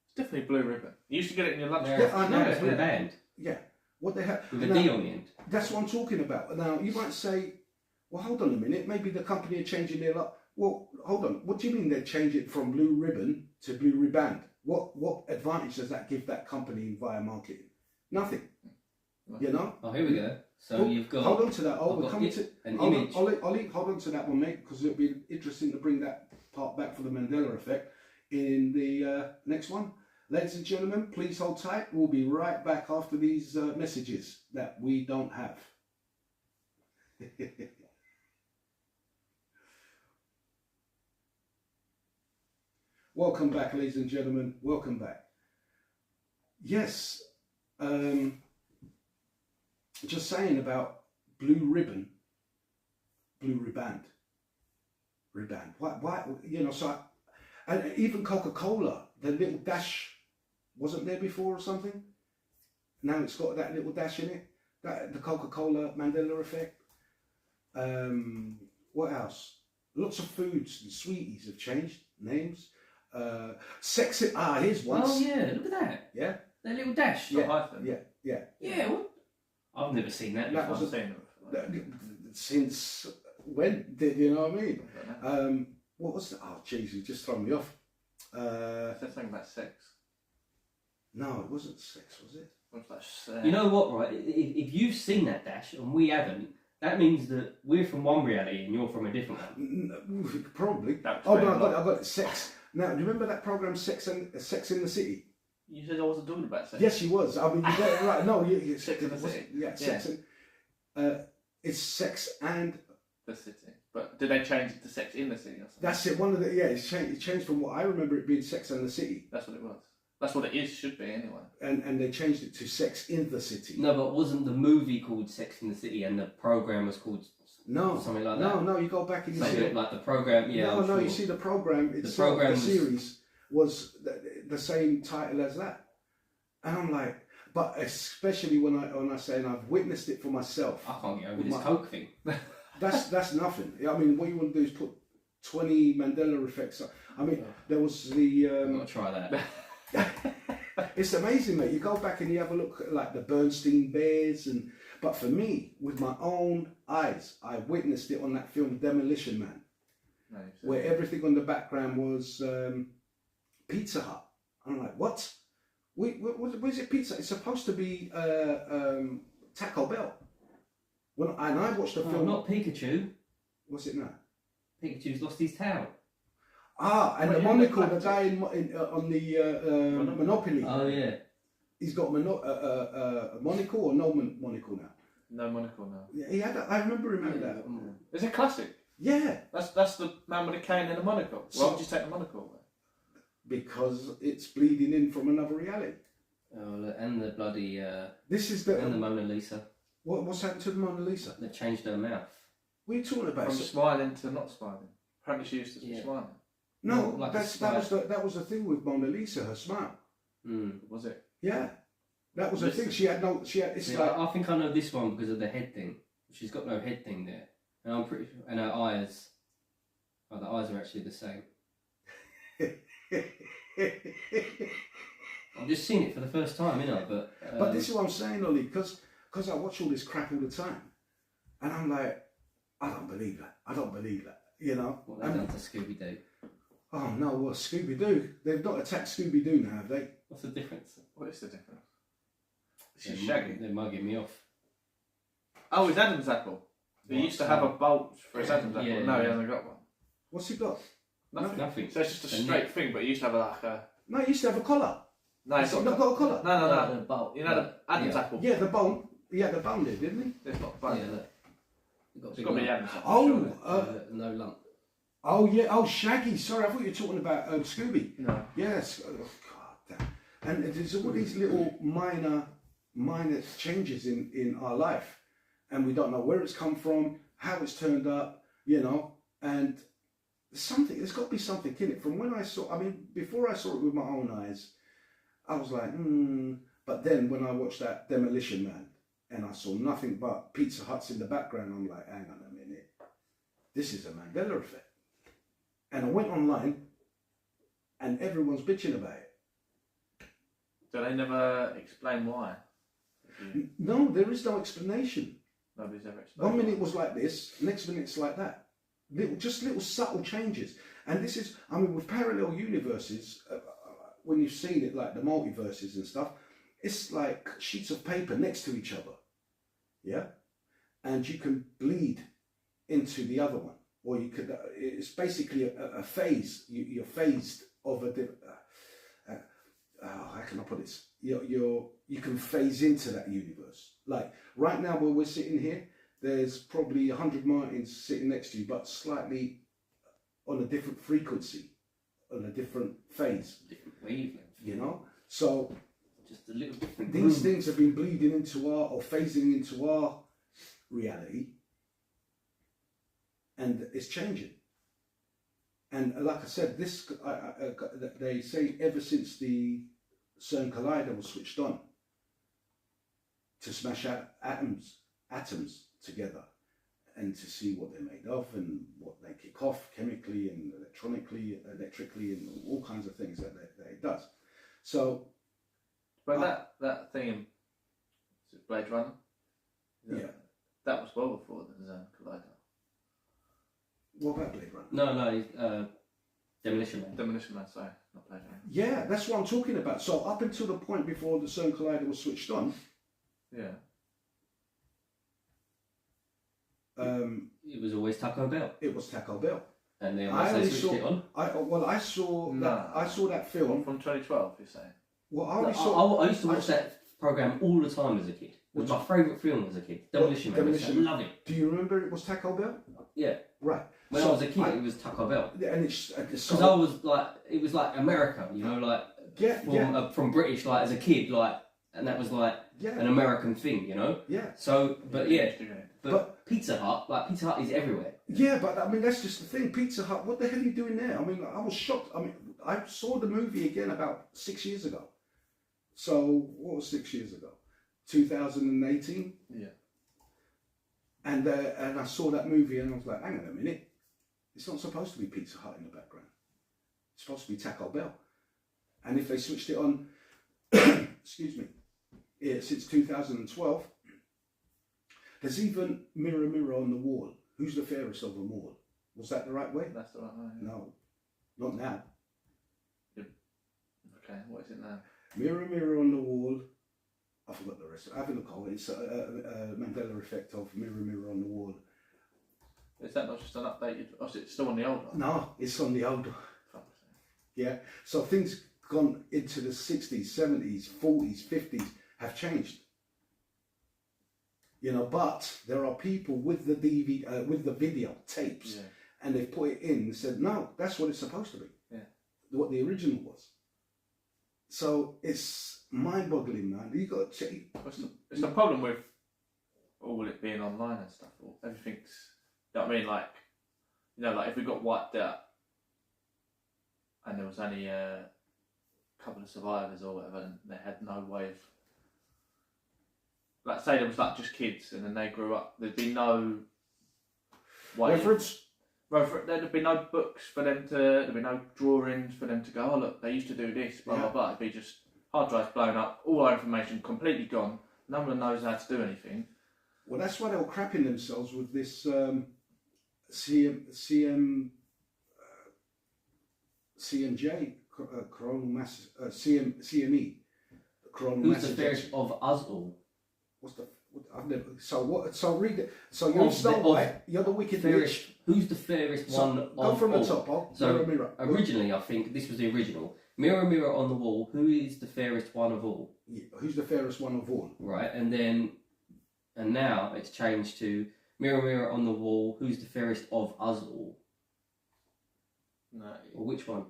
It's definitely blue ribbon. You used to get it in your lunch. Yeah, I know. It's ribbon. Yeah, what they have with a D on the end. That's what I'm talking about. Now you might say, well, hold on a minute. Maybe the company are changing their lot. Well, hold on. What do you mean they change it from blue ribbon to blue riband? What advantage does that give that company via marketing? Nothing. You know. Oh, here we go. So you've got. Hold on to that. Oh, we're coming to an image. Ollie, hold on to that one, mate, because it'll be interesting to bring that part back for the Mandela effect in the next one. Ladies and gentlemen, please hold tight. We'll be right back after these messages that we don't have. Welcome back, ladies and gentlemen. Welcome back. Yes, just saying about Blue Riband. Why? You know, so and even Coca-Cola, the little dash wasn't there before or something. Now it's got that little dash in it. That the Coca-Cola Mandela effect. What else? Lots of foods and sweeties have changed names. Sexy. Here's one. Oh yeah, look at that. Yeah. That little dash. Yeah. Yeah. What? I've never seen that That before. was I've seen it. Since when? Did you know what I mean? What was? Oh, jeez, you just thrown me off. I said something about sex. No, it wasn't sex, was it? What's that? You know what, right? If you've seen that dash and we haven't, that means that we're from one reality and you're from a different one. Probably. That Oh was no, very I got it. Sex. Now, do you remember that program, Sex in the City? You said I wasn't talking about sex. Yes, you was. I mean, you got it right. No, Sex in the City. Yeah, Sex and it's Sex and the City. But did they change it to Sex in the City or something? that's it. One of the it's changed. It changed from what I remember it being Sex and the City, That's what it was. That's what it is. Should be anyway. and they changed it to Sex in the City. No, but wasn't the movie called Sex in the City and the program was called No, something like that? No, you go back and you see it. Like the program, yeah. No, I'm no, sure. you see the program. It's The program the was- series was the same title as that, and I'm like, but especially when I say, and I've witnessed it for myself. I can't get over With this my- Coke thing. That's nothing. I mean, what you want to do is put 20 Mandela effects. I mean, there was the. I'm gonna try that. It's amazing, mate. You go back and you have a look at like the Bernstein Bears, but for me, with my own eyes, I witnessed it on that film Demolition Man, No, you said where everything on the background was Pizza Hut. I'm like, what? Where's it Pizza? It's supposed to be Taco Bell. And I watched the Oh, film. not Pikachu. What's it now? Pikachu's lost his tail. And Wait, the who monocle, looked the guy on the Monopoly. Oh yeah. He's got a monocle or no monocle now. no monocle now. Yeah, he had. I remember him having that. It's a classic. Yeah, That's the man with a cane and a monocle. Why would you take the monocle away? because it's bleeding in from another reality. Oh, look, and the bloody This is and the the Mona Lisa. what's happened to the Mona Lisa? They changed her mouth. What are you talking about? From smiling to not smiling. Apparently she used to be Yeah. smiling. No, like that was the thing with Mona Lisa. Her smile. Was it? Yeah, that was the thing. She had no. It's See, like I think I know this one because of the head thing. She's got no head thing there, and I'm pretty sure. And her eyes. Oh, the eyes are actually the same. I've just seen it for the first time, you know. But this is what I'm saying, Ollie, because I watch all this crap all the time, and I'm like, I don't believe that. I don't believe that. You know. what they've done to Scooby Doo. Oh no, well, Scooby Doo. They've not attacked Scooby Doo now, have they? What's the difference? What is the difference? They're She's Shaggy. They're mugging me off. Oh, it's Adam's apple. He What? used to have a bolt for his Adam's apple. Yeah, No, he yeah. hasn't got one. What's he got? Nothing. Nothing. So it's just a And straight thing, but he used to have like a. No, he used to have a collar. No, He's not got a collar. No. The bolt. You know the Adam's apple? Yeah, the bone. He had the bone there, didn't he? It's not Yeah, bone. look. You've got a It's big got to be lump. Adam's apple. Oh, surely. No lump. oh yeah. Oh, Shaggy. Sorry, I thought you were talking about Scooby. No. Yes. Oh, God damn. And there's all these little minor changes in our life, and we don't know where it's come from, how it's turned up, you know, and there's got to be something in it. From when I saw, I mean, before I saw it with my own eyes, I was like, But then when I watched that Demolition Man, and I saw nothing but Pizza Huts in the background, I'm like, hang on a minute, this is a Mandela effect. And I went online, and everyone's bitching about it. So they never explain why. No, there is no explanation. Nobody's ever explained. 1 minute was like this, next minute it's like that. Little subtle changes. And this is, I mean, with parallel universes, when you've seen it, like the multiverses and stuff, it's like sheets of paper next to each other. Yeah? And you can bleed into the other one. Or you could, it's basically a phase. You're phased of how can I put it? You can phase into that universe. Like right now, where we're sitting here, there's probably 100 Martins sitting next to you, but slightly on a different frequency, on a different phase. Different wavelength. You know, so just a little different. These things have been bleeding into or phasing into our reality, and it's changing. And like I said, they say ever since the CERN collider was switched on to smash atoms together and to see what they're made of and what they kick off chemically and electrically, and all kinds of things that it does. So, but that thing in is it Blade Runner? Yeah. That was well before the CERN collider. What about Blade Runner? No, Demolition Man. Demolition Man, sorry, not Blade Runner. Yeah, that's what I'm talking about. So up until the point before the CERN collider was switched on, yeah, it was always Taco Bell. It was Taco Bell. And then once they switched it on, I saw that film from 2012. You're saying? Well, I used to watch that program all the time as a kid. It was my favourite film as a kid. Demolition Man. I love it. Do you remember it was Taco Bell? Yeah. Right. When I was a kid, it was Taco Bell. And it's because I was like, it was like America, you know, like from British, like as a kid, like, and that was like an American thing, you know. Yeah. So, but Pizza Hut is everywhere. Yeah, but I mean that's just the thing. Pizza Hut, what the hell are you doing there? I mean, I was shocked. I mean, I saw the movie again about 6 years ago. So what was 6 years ago? 2018. Yeah. And I saw that movie and I was like, hang on a minute. It's not supposed to be Pizza Hut in the background. It's supposed to be Taco Bell. And if they switched it on, excuse me, since 2012, there's even Mirror, Mirror on the Wall. Who's the fairest of them all? Was that the right way? That's the right way. Yeah. No, not now. Okay, what is it now? Mirror, Mirror on the Wall. I forgot the rest. Have a look. It's a Mandela effect of Mirror, Mirror on the Wall. Is that not just an updated? Or is it still on the old one? No, it's on the old one. Yeah. So things gone into the 60s, 70s, 40s, 50s have changed. You know, but there are people with the DVD, with the video tapes, and they've put it in and said, no, that's what it's supposed to be. Yeah. What the original was. So it's mind-boggling, man. You got to check. It's the problem with all it being online and stuff. Everything's, you know what I mean? Like, you know, like if we got wiped out and there was only a couple of survivors or whatever, and they had no way of, like, say there was like just kids and then they grew up, there'd be no way. Reference? There'd be no books for them there'd be no drawings for them to go, oh look, they used to do this, blah, blah, blah. It'd be just hard drives blown up, all our information completely gone, no one knows how to do anything. Well, that's why they were crapping themselves with this CMJ, coronal mass, CME, coronal mass. Who's the fairest of us all? What's the? I've never. So what? So read it. So you're Snow White. You're the Wicked Witch. Who's the fairest one of all? Go from the top. So mirror. Originally, I think this was the original. Mirror, mirror on the wall. Who is the fairest one of all? Yeah, who's the fairest one of all? Right, and now it's changed to mirror, mirror on the wall. Who's the fairest of us all? No. Or which one?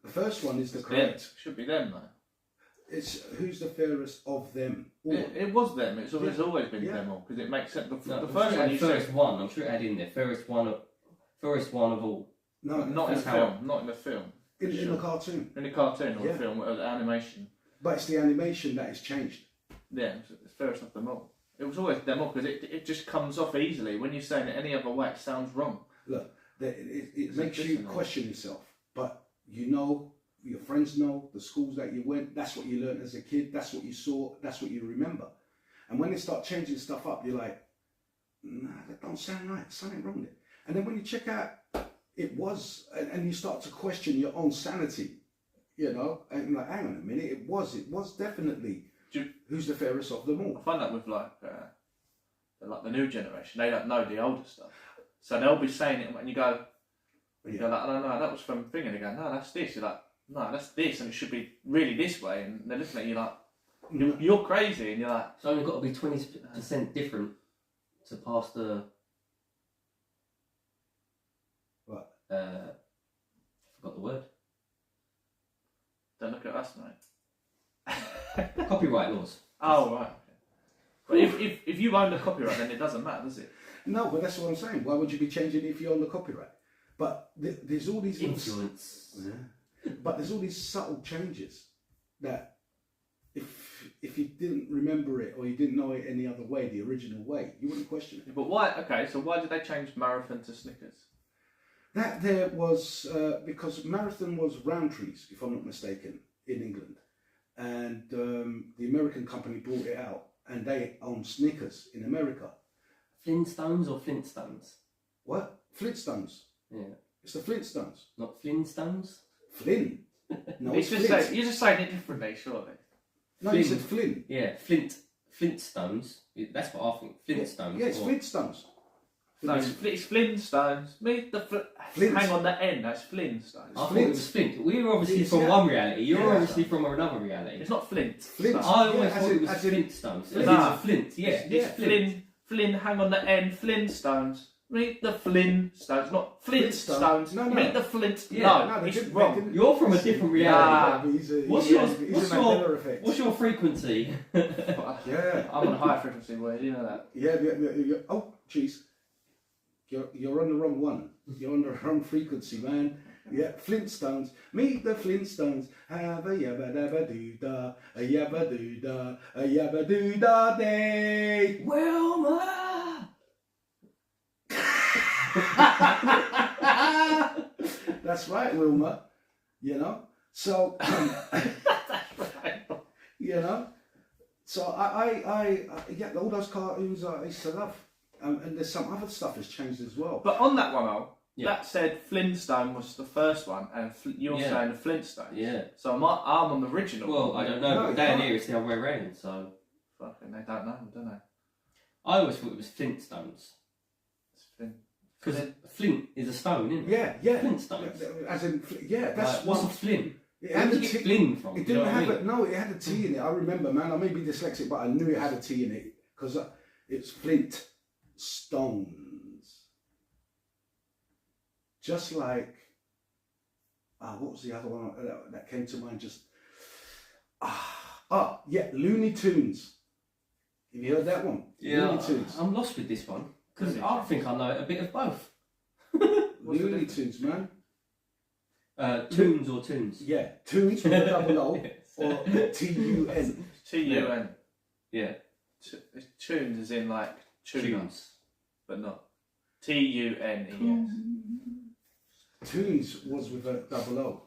The first one is the correct. Should be them though. It's who's the fairest of them all. It was them. It's always been them all because it makes sense. The first one you first said, one. I'm sure it had in there. Fairest one of all. No, not in the film. Not in the film. In the cartoon. In the cartoon or the film or the animation. But it's the animation that has changed. Yeah, it's fairest of them all. It was always them all because it just comes off easily. When you're saying it any other way, it sounds wrong. Look, it makes you question yourself. But you know, your friends know, the schools that you went, that's what you learned as a kid, that's what you saw, that's what you remember. And when they start changing stuff up, you're like, nah, that don't sound right, there's something wrong there. And then when you check out, it was, and you start to question your own sanity, you know, and you're like, hang on a minute, it was definitely who's the fairest of them all. I find that with like the new generation, they don't know the older stuff. So they'll be saying it and you go, you're like, no, that was from thing, and they go, no, that's this. You're like, no, that's this, and it should be really this way, and they're looking at you like, No. you're crazy, and you're like, It's only got to be 20% different to pass the. What? Forgot the word. don't look at us, mate. Copyright laws. Oh, right. But if you own the copyright, then it doesn't matter, does it? No, but that's what I'm saying. Why would you be changing it if you own the copyright? But there's all these little Influence. Yeah. But there's all these subtle changes that if you didn't remember it or you didn't know it any other way, the original way, you wouldn't question it. But why? Okay, so why did they change marathon to Snickers? That there was because Marathon was Roundtrees, if I'm not mistaken, in England, and the American company brought it out, and they own Snickers in America. Flintstones or Flintstones? What? Flintstones. Yeah. It's the Flintstones. Not Flintstones? Flynn. No, it's just Flint. you're just saying it differently, surely. No, Flynn. you said Flynn. Yeah, Flintstones. That's what I think. Flintstones. Yeah, it's or- Flintstones. No, it's Flintstones. Me, Flint. hang on the end. That's Flintstones. I thought it was Flint. We're obviously Yes, from yeah. one reality. You're Yeah. obviously from another reality. It's not Flint. Flint. Stones. I always Yeah, thought it was as in- Flintstones. Flint. It's a Flint. Yeah, It's it's Flint. Flynn. Hang on the end. Flintstones. Meet the Flintstones, not Flintstones. Flintstones. No, no. Meet the Flint. Yeah. No, they it's didn't- they wrong. didn't- You're from a different reality. Nah. He's a What's your Mandela effect. what's your frequency? Yeah. I'm on a high frequency word. You know that. Yeah. Oh, jeez. You're on the wrong one. You're on the wrong frequency, man. Yeah, Flintstones. Meet the Flintstones. Have a yabba dabba doo da, a yabba doo da, a yabba doo da day. Wilma. That's right, Wilma. You know. So, you know. So I yeah, all those cartoons I used to love, and there's some other stuff that's changed as well. But on that one, Al, Yeah. that said Flintstone was the first one, and you're Yeah. saying the Flintstones. Yeah. So I'm on the original. Well, one. I don't know. No, but you down can't. here it's the other way around. So Fucking, they don't know, don't they? I always thought it was Flintstones It's Flint. because Flint is a stone, isn't it? Yeah. Flintstones. As in, yeah, that's Like, what's one. a Flint? It Where had did a you get T. Flynn from? It Do you know didn't what I have mean? it. No, it had a T in it. I remember, man. I may be dyslexic, but I knew it had a T in it because it's Flint Stones. Just like, what was the other one that came to mind? Just yeah, Looney Tunes. Have you heard that one? Yeah, Looney Tunes. I'm lost with this one because I think I know a bit of both. Looney Tunes, man. Tunes or tunes? Yeah, Tunes with a double O or T-U-N. T-U-N. Yeah, It's tunes as in like tuna, tunes. but not T-U-N-E-S. Tunes was with a double O.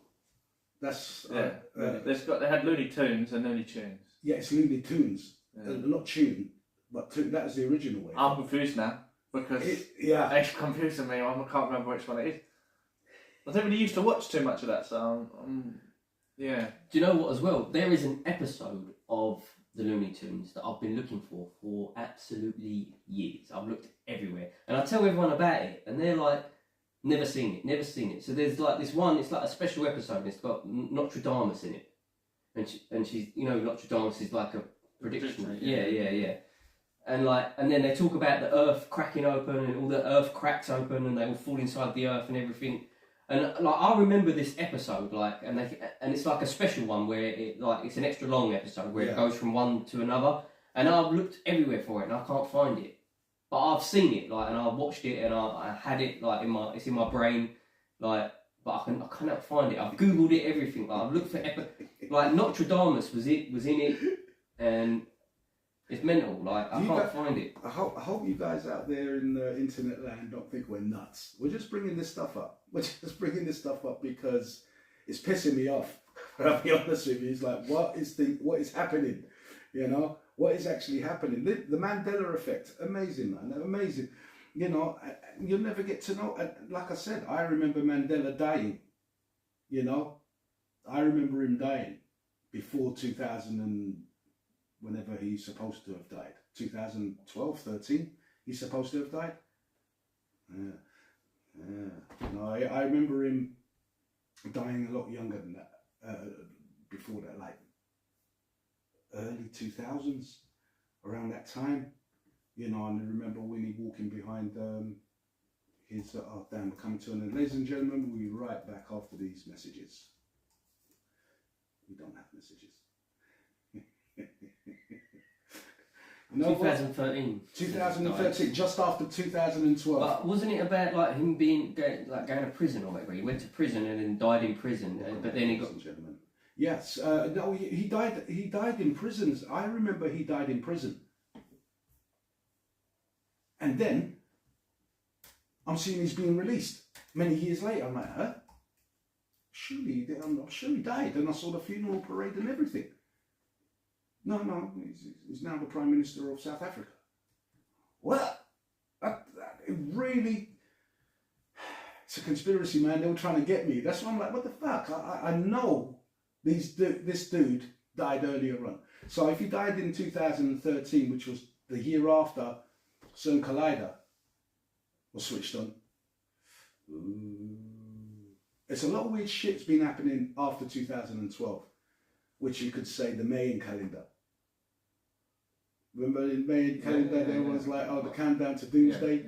That's Yeah. They had Looney Tunes and Looney Tunes. yeah, it's Looney Tunes, Yeah. not tune, but that was the original way. I'm confused now because Yeah, it's confusing me. I can't remember which one it is. I don't really used to watch too much of that, so yeah. Do you know what as well? There is an episode of the Looney Tunes that I've been looking for absolutely years. I've looked everywhere and I tell everyone about it and they're like, never seen it. So there's like this one, it's like a special episode and it's got Nostradamus in it. And she's, you know, Nostradamus is like a prediction. Yeah. And then they talk about the earth cracking open and all the earth cracks open and they all fall inside the earth and everything. And like I remember this episode, like, and it's like a special one where it's an extra long episode where it goes from one to another. And I've looked everywhere for it and I can't find it, but I've seen it, like, and I've watched it and I had it like it's in my brain, like, but I cannot find it. I've googled it, everything. Like I've looked for like Nostradamus was in it, and it's mental. Like I can't find it. I hope you guys out there in the internet land don't think we're nuts. We're just bringing this stuff up. We're just bringing this stuff up because it's pissing me off. I'll be honest with you. It's like, what is happening? You know, what is actually happening? The Mandela effect, amazing, man, amazing. You know, you'll never get to know. Like I said, I remember Mandela dying. You know, I remember him dying before 2000 and whenever he's supposed to have died. 2012, 13, he's supposed to have died. Yeah. No, I remember him dying a lot younger than that. before that, like early 2000s, around that time, you know. And I remember Winnie walking behind his, damn, we're coming to an end. Ladies and gentlemen, we'll be right back after these messages. We don't have messages. No, 2013. 2013, just after 2012. But wasn't it about like him going to prison or whatever? He went to prison and then died in prison, but then he got. Yes, no, he died. He died in prison. I remember he died in prison, and then I'm seeing he's being released many years later. I'm like, huh? Surely, I'm sure he died, and I saw the funeral parade and everything. No, he's now the Prime Minister of South Africa. What? It really, it's a conspiracy, man. They were trying to get me. That's why I'm like, what the fuck? I know this dude died earlier on. So if he died in 2013, which was the year after CERN Collider was switched on, it's a lot of weird shit's been happening after 2012, which you could say the Mayan calendar. Remember in Mayan calendar there was like, the countdown to Doomsday?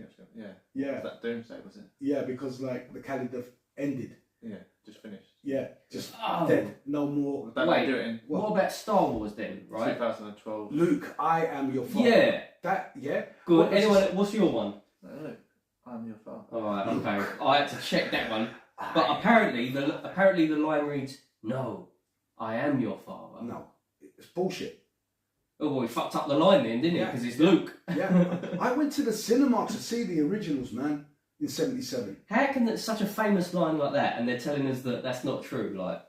Yeah. Was that Doomsday, was it? Yeah, because like the calendar ended. Yeah, just finished. Yeah, just dead. No more. Wait, do it in what about Star Wars then, right? 2012. Luke, I am your father. Yeah. Yeah. Good. What's your one? Luke, I'm your father. Alright, okay. I had to check that one. But apparently the line reads, "No, I am your father." No, it's bullshit. Oh boy, he fucked up the line then, didn't he? Because it's Luke. Yeah. I went to the cinema to see the originals, man, in '77. How can such a famous line like that, and they're telling us that that's not true? Like,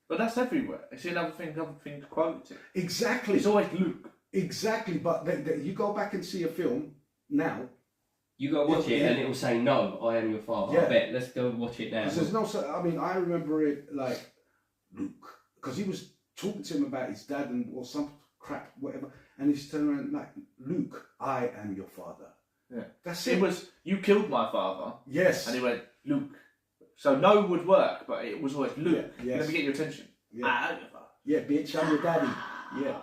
but that's everywhere. It's another thing to quote it. Exactly. It's always Luke. Exactly, but you go back and see a film now. You go watch it and it will say, "No, I am your father." Yeah. I bet. Let's go watch it now. There's no. I mean, I remember it like Luke, because he was talking to him about his dad or some crap, whatever, and he's turning around like, "Luke, I am your father." Yeah, that's it. It was, "You killed my father." Yes. And he went, "Luke." So no would work, but it was always Luke. Yeah, yes. Let me get your attention. Yeah. I am your father. Yeah, bitch, I'm your daddy. Yeah.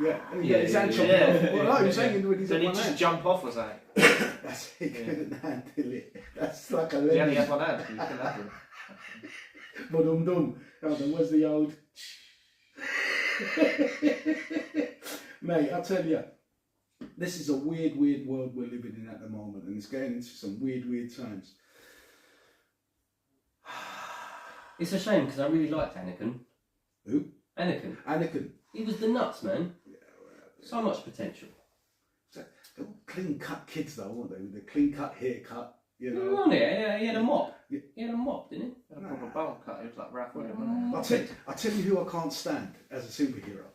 Yeah. And he Yeah, got his hand yeah, chopped yeah. off. Well, no, he was hanging with his Then he'd one just hand. jump off or something. That's it. He couldn't handle it. That's like a He only legend. had one hand. You couldn't have him. Ba-dum-dum. Oh, then where's the old... Mate, I'll tell you, this is a weird world we're living in at the moment, and it's going into some weird times. It's a shame because I really liked Anakin. Who? Anakin. Anakin. He was the nuts, man. So much potential. They're all clean-cut kids, though, aren't they? With the clean-cut haircut, you know. No, he had a mop. Yeah. He had a mop, didn't he? He had a proper bowl cut. He was like Ralph Williams, wasn't he? I'll tell you who I can't stand as a superhero.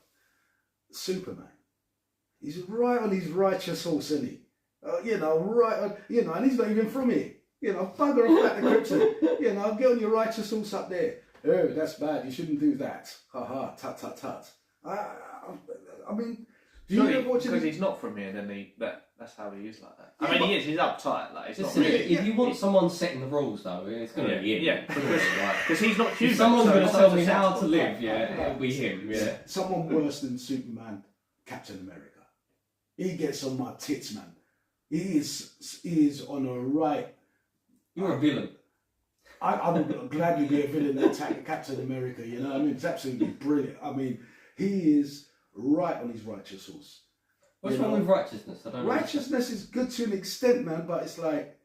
Superman. He's right on his righteous horse, isn't he? Right on, and he's not even from here. Bugger off back to Krypton. Get on your righteous horse up there. Oh, that's bad. You shouldn't do that. Ha ha. Tut tut tut. I mean, do you ever watch it? Because he's not from here, then that's how he is like that. I mean, he is. He's uptight. Like he's Listen, not really. if you want someone setting the rules, though, it's going to be him. Yeah, because he's not human. If someone's so going to it's tell not me how to acceptable. live, it'll be him. Yeah. Someone worse than Superman, Captain America. He gets on my tits, man. He is on a right. You're a villain. I would gladly be a villain that attacked Captain America, you know what I mean? It's absolutely brilliant. I mean, he is right on his righteous horse. What's wrong with righteousness? I don't know. Righteousness is good to an extent, man, but it's like...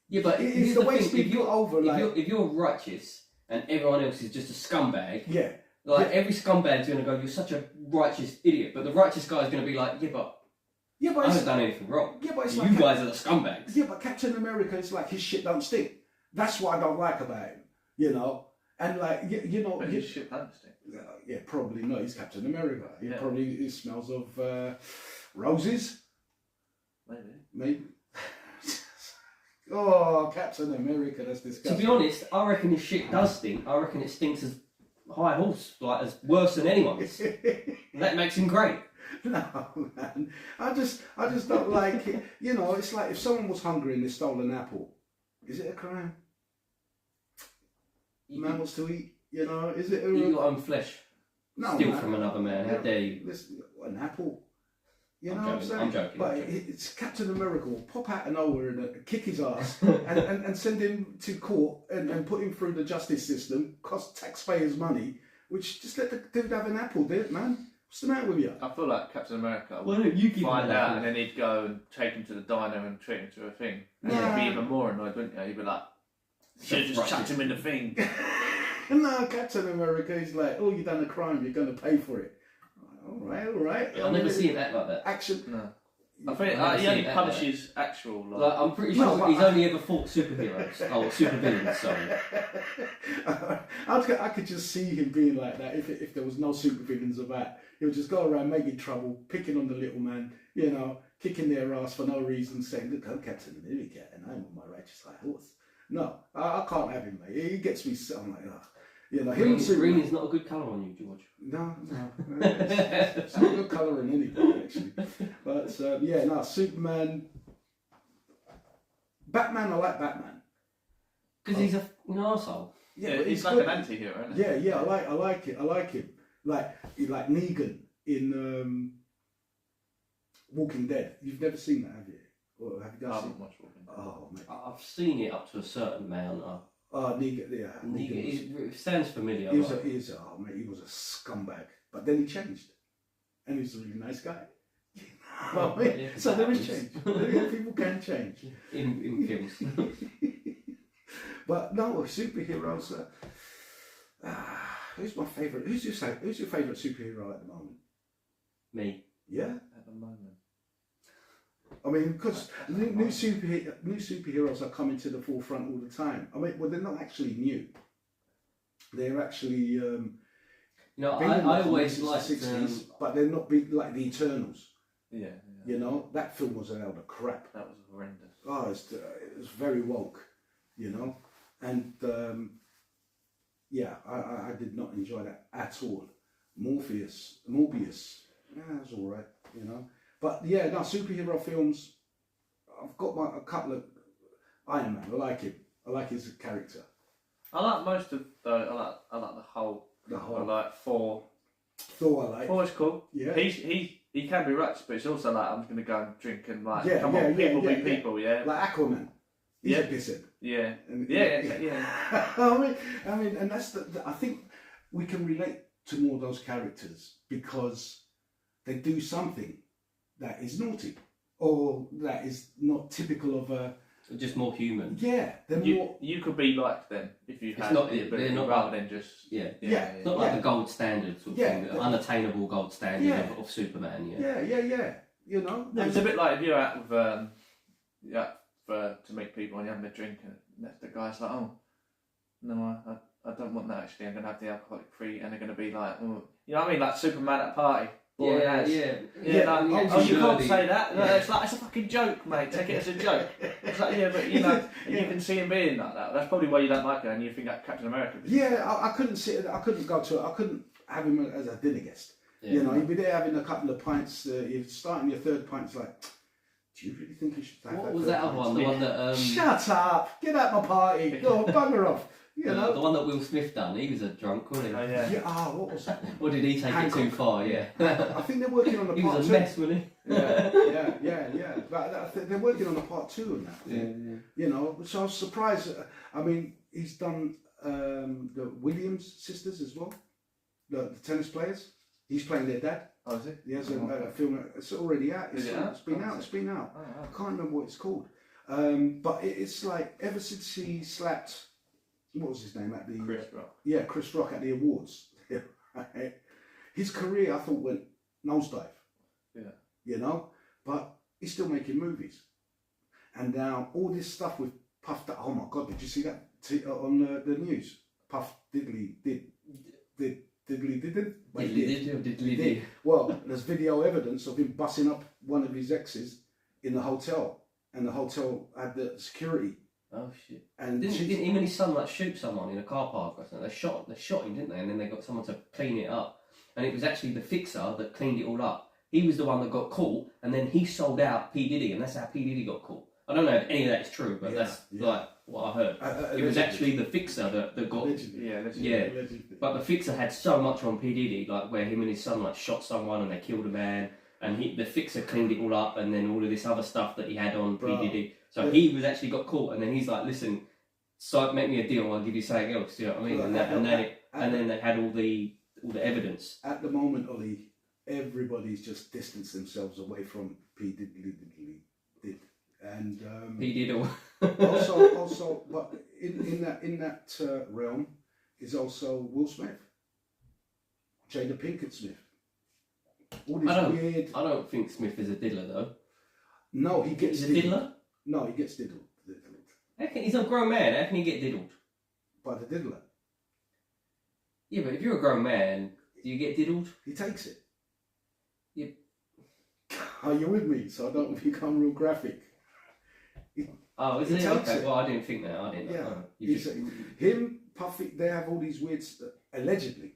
Yeah, but it's here's the the way thing, it's been put over, like... If you're righteous and everyone else is just a scumbag, Yeah. every scumbag's going to go, "You're such a righteous idiot," but the righteous guy's going to be like, but Yeah, but I it's... haven't done anything wrong. Yeah, but it's You like... guys are the scumbags. Yeah, but Captain America is like, his shit don't stink. That's what I don't like about him, And like, But his shit don't stink. Yeah, probably not. He's Captain America. Yeah. He smells of roses. Maybe. Oh, Captain America, that's To disgusting. be honest, I reckon his shit does stink. I reckon it stinks as high horse, as worse than anyone's. That makes him great. No, man. I just don't like it. It's like if someone was hungry and they stole an apple, is it a crime? Man wants to eat. You know, is it Eat your own flesh. no, Steal man. from another man. How dare you? Listen, an apple. You know I'm what I'm joking, saying? I'm joking, But I'm joking. it's Captain America will pop out of nowhere and kick his ass and send him to court and put him through the justice system, cost taxpayers money, which just let the dude have an apple, did it, man? What's the matter with you? I feel like Captain America Why would don't you give find him an out apple? and then he'd go and take him to the diner and treat him to a thing. And Nah. he'd be even more annoyed, wouldn't you? He'd be like, should have just chucked him in the thing. No, Captain America is like, oh, you done a crime, you're going to pay for it. All right. I've never seen it act like that. Action. No. I think I've never he seen only it that punishes actual, Like, I'm pretty No, sure but he's I- only ever fought superheroes. Oh, supervillains, sorry. I could just see him being like that if there was no supervillains about. He would just go around making trouble, picking on the little man, you know, kicking their ass for no reason, saying, look, I'm Captain America and I'm on my righteous high horse. No, I can't have him, mate. He gets me, I'm like, oh. You know, him and Superman. Green is not a good colour on you, George. No. It's not good colour in anybody, actually. But, yeah, no, Superman. Batman, I like Batman. Because he's an arsehole. yeah, but he's like good. an anti-hero, isn't he? Yeah, I like him. Like Negan in Walking Dead. You've never seen that, have you? Or have you I guys seen? haven't watched Walking Dead. Oh, mate. I've seen it up to a certain amount. Negan, yeah. It sounds familiar. He was but- oh mate, he was a scumbag. But then he changed, and he's a really nice guy. Well, I mean, yeah, so there is happens. change. People can change. in films. But no, superheroes. Who's my favourite? Who's your favourite superhero at the moment? Me. Yeah, At the moment. I mean, because new superheroes are coming to the forefront all the time. I mean, well, they're not actually new. They're actually You know, been in the I comics always since liked. the 60s, but they're not big like the Eternals. Yeah. You know, that film was a load of crap. That was horrendous. Oh, it was very woke, you know, and yeah, I did not enjoy that at all. Morbius, yeah, that's all right, you know. But yeah, no, superhero films. I've got a couple of Iron Man. I like him. I like his character. I like most of I like the whole. The I whole like Thor. Thor, I like. Thor is cool. Yeah. He can be rich, but it's also like I'm just gonna go and drink and like Yeah, come yeah, on, yeah, people yeah, be yeah. people, yeah. Like Aquaman. He's Yeah. a pissant. Yeah. And- Yeah. I mean, and that's I think we can relate to more of those characters because they do something that is naughty or that is not typical of a. Just more human. Yeah, they're You, more. you could be like them if you It's had not- the they're ability not rather like- than just Yeah. Yeah. It's not like the gold standard sort of Yeah, thing, the unattainable gold standard Yeah. of Superman. Yeah. Yeah. You know. No, it's a bit like if you're out with to meet people and you're having a drink and the guy's like, oh no, I don't want that actually. I'm gonna have the alcoholic free, and they're gonna be like, oh. You know what I mean, like Superman at a party. Boring as. Yeah. Yeah, like, yeah, oh, you can't nerdy. say that. No, Yeah. it's like it's a fucking joke, mate. Take it as a joke. It's like but you know, you can see him being like that. That's probably why you don't like it, and you think that Captain America. Yeah, I couldn't sit. I couldn't go to it. I couldn't have him as a dinner guest. Yeah. You know, you'd be there having a couple of pints. You're starting your third pint. It's like, do you really think you should have What that was third that other pint? one? The one that Shut up! Get out my party! Go bugger off! You the know? one that Will Smith done. He was a drunk, wasn't he? Oh yeah. Yeah. What was that one? Or did he take it too Hancock. far? Yeah. I think they're working on the He part was a two. mess, wasn't he? Yeah. But I think they're working on a part two on that. I think. Yeah. You know, so I was surprised. I mean, he's done the Williams sisters as well, the tennis players. He's playing their dad. Oh, is it? He has Oh, a okay. film. It's already out. Is it out? It's been Oh, out. It's been out. Oh, I wow. can't remember what it's called. But it's like ever since he slapped, what was his name at the Chris Rock. Chris Rock at the awards. Right? His career, I thought, went nosedive. Yeah. You know, but he's still making movies. And now all this stuff with Puff. Oh my God! Did you see that on the news? Puff Diddley did. Well, he did. Well, there's video evidence of him busting up one of his exes in the hotel, and the hotel had the security. Oh shit! And Didn't she's- him and his son like shoot someone in a car park or something? They shot him, didn't they? And then they got someone to clean it up. And it was actually the fixer that cleaned it all up. He was the one that got caught, and then he sold out P Diddy, and that's how P Diddy got caught. I don't know if any of that is true, but Yeah, that's yeah. like what I heard. It was actually the Fixer that got. Allegedly. Yeah, that's Yeah. Allegedly. But the Fixer had so much on P Diddy, like where him and his son like shot someone and they killed a man, and the Fixer cleaned it all up, and then all of this other stuff that he had on Bro. P Diddy. So Yeah. he was actually got caught, and then he's like, "Listen, so make me a deal, I'll give you something else." You know what I mean? Well, And then they had all the evidence. At the moment, Ollie, everybody's just distanced themselves away from P Diddy. And P Diddy. also, but in that realm is also Will Smith, Jada Pinkett Smith. All this weird. I don't think Smith is a diddler though. No, he gets He's a diddler. No, he gets diddled. He's a grown man. How can he get diddled? By the diddler. Yeah, but if you're a grown man, do you get diddled? He takes it. Yeah. Are you with me? So I don't become real graphic. Oh, is He it? takes Okay, it. well, I didn't think that. I didn't know. Yeah. Oh, you He's just- him, Puffy, they have all these weird, allegedly,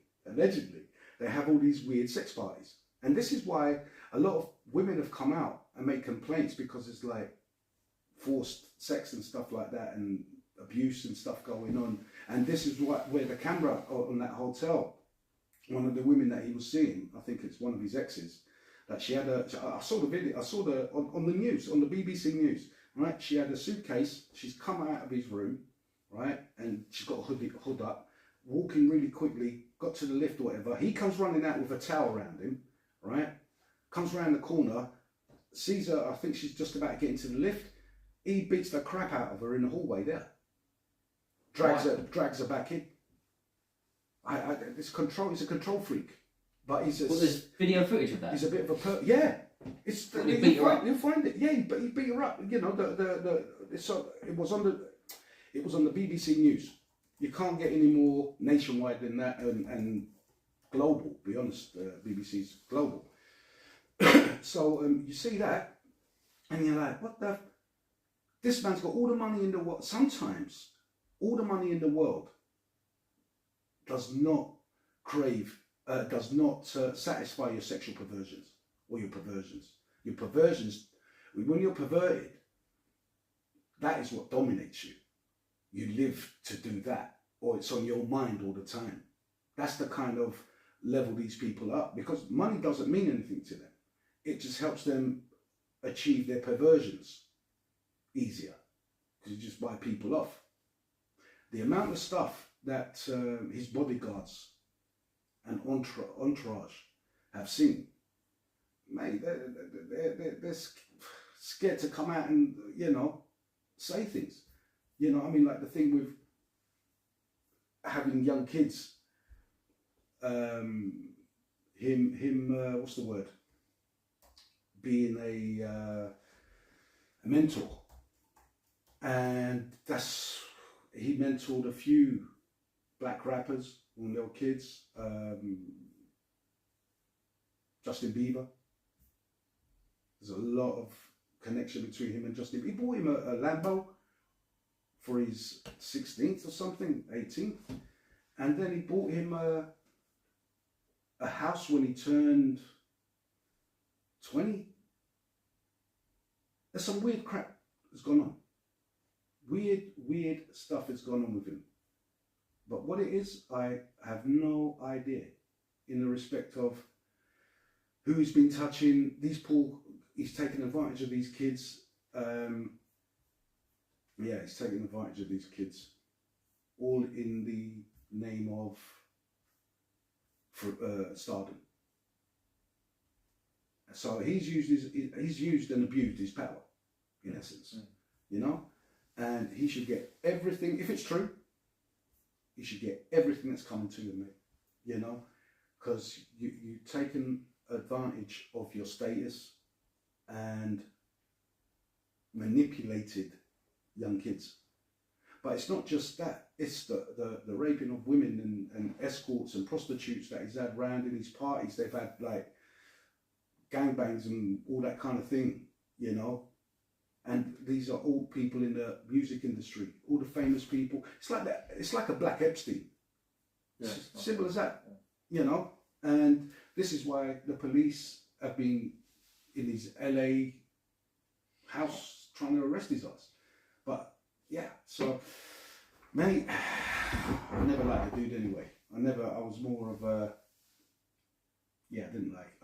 they have all these weird sex parties. And this is why a lot of women have come out and made complaints, because it's like forced sex and stuff like that, and abuse and stuff going on. And this is where the camera on that hotel, one of the women that he was seeing, I think it's one of his exes, that she had I saw the video, I saw on the news, on the BBC News, right? She had a suitcase, she's come out of his room, right? And she's got a hood up, walking really quickly, got to the lift or whatever. He comes running out with a towel around him, right? Comes around the corner, sees her, I think she's just about to get into the lift. He beats the crap out of her in the hallway there. Drags her back in. He's a control freak. But he's Well, there's video footage of that. he's a bit of a yeah. It's Well, he beat her up. you'll find it. Yeah, but he beat her up. You know, so it was on the BBC News. You can't get any more nationwide than that, and global. To be honest, BBC's global. So you see that, and you're like, what the? This man's got all the money in the world. Sometimes all the money in the world does not satisfy your sexual perversions or your perversions. Your perversions, when you're perverted, that is what dominates you. You live to do that, or it's on your mind all the time. That's the kind of level these people are, because money doesn't mean anything to them. It just helps them achieve their perversions easier, because you just buy people off. The amount of stuff that his bodyguards and entourage have seen, mate, they're scared to come out and, you know, say things. You know, I mean, like the thing with having young kids, what's the word? Being a mentor. And he mentored a few black rappers when they were kids. Justin Bieber. There's a lot of connection between him and Justin Bieber. He bought him a Lambo for his 16th or something, 18th. And then he bought him a house when he turned 20. There's some weird crap that's gone on. Weird stuff has gone on with him. But what it is, I have no idea, in the respect of who he's been touching. He's taken advantage of these kids. He's taking advantage of these kids, all in the name of stardom. So he's used and abused his power, in essence, you know. And he should get everything, if it's true. He should get everything that's coming to him, mate. You know, because you've taken advantage of your status and manipulated young kids. But it's not just that. It's the raping of women and escorts and prostitutes that he's had round in his parties. They've had like gangbangs and all that kind of thing, you know. And these are all people in the music industry, all the famous people. It's like that. It's like a Black Epstein. Yeah, simple as that, you know. And this is why the police have been in these LA house trying to arrest his ass. But yeah, so mate, I never liked the dude anyway. I was more of a, I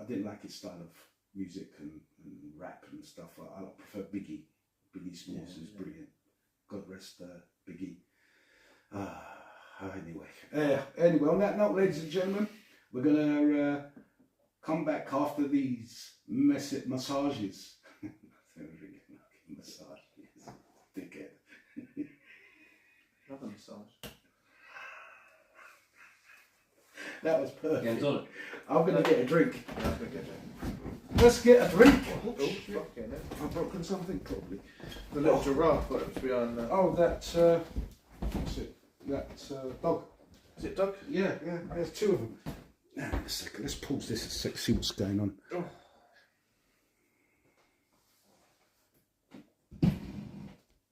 didn't like his style of music and rap and stuff. I prefer Biggie. Biggie Smalls is brilliant. God rest Biggie. Anyway, on that note, ladies and gentlemen, we're gonna come back after these massages. Massages, dickhead. Another massage. That was perfect. Yeah, I'm gonna get a drink. Yeah, I'm gonna get it. Let's get a drink. Oh, fucking hell. I've broken something probably. The little giraffe got it behind there. Oh, that's what's it? That dog. Is it Doug? Yeah. There's two of them. Now, a second. Let's pause this a sec. See what's going on. Oh.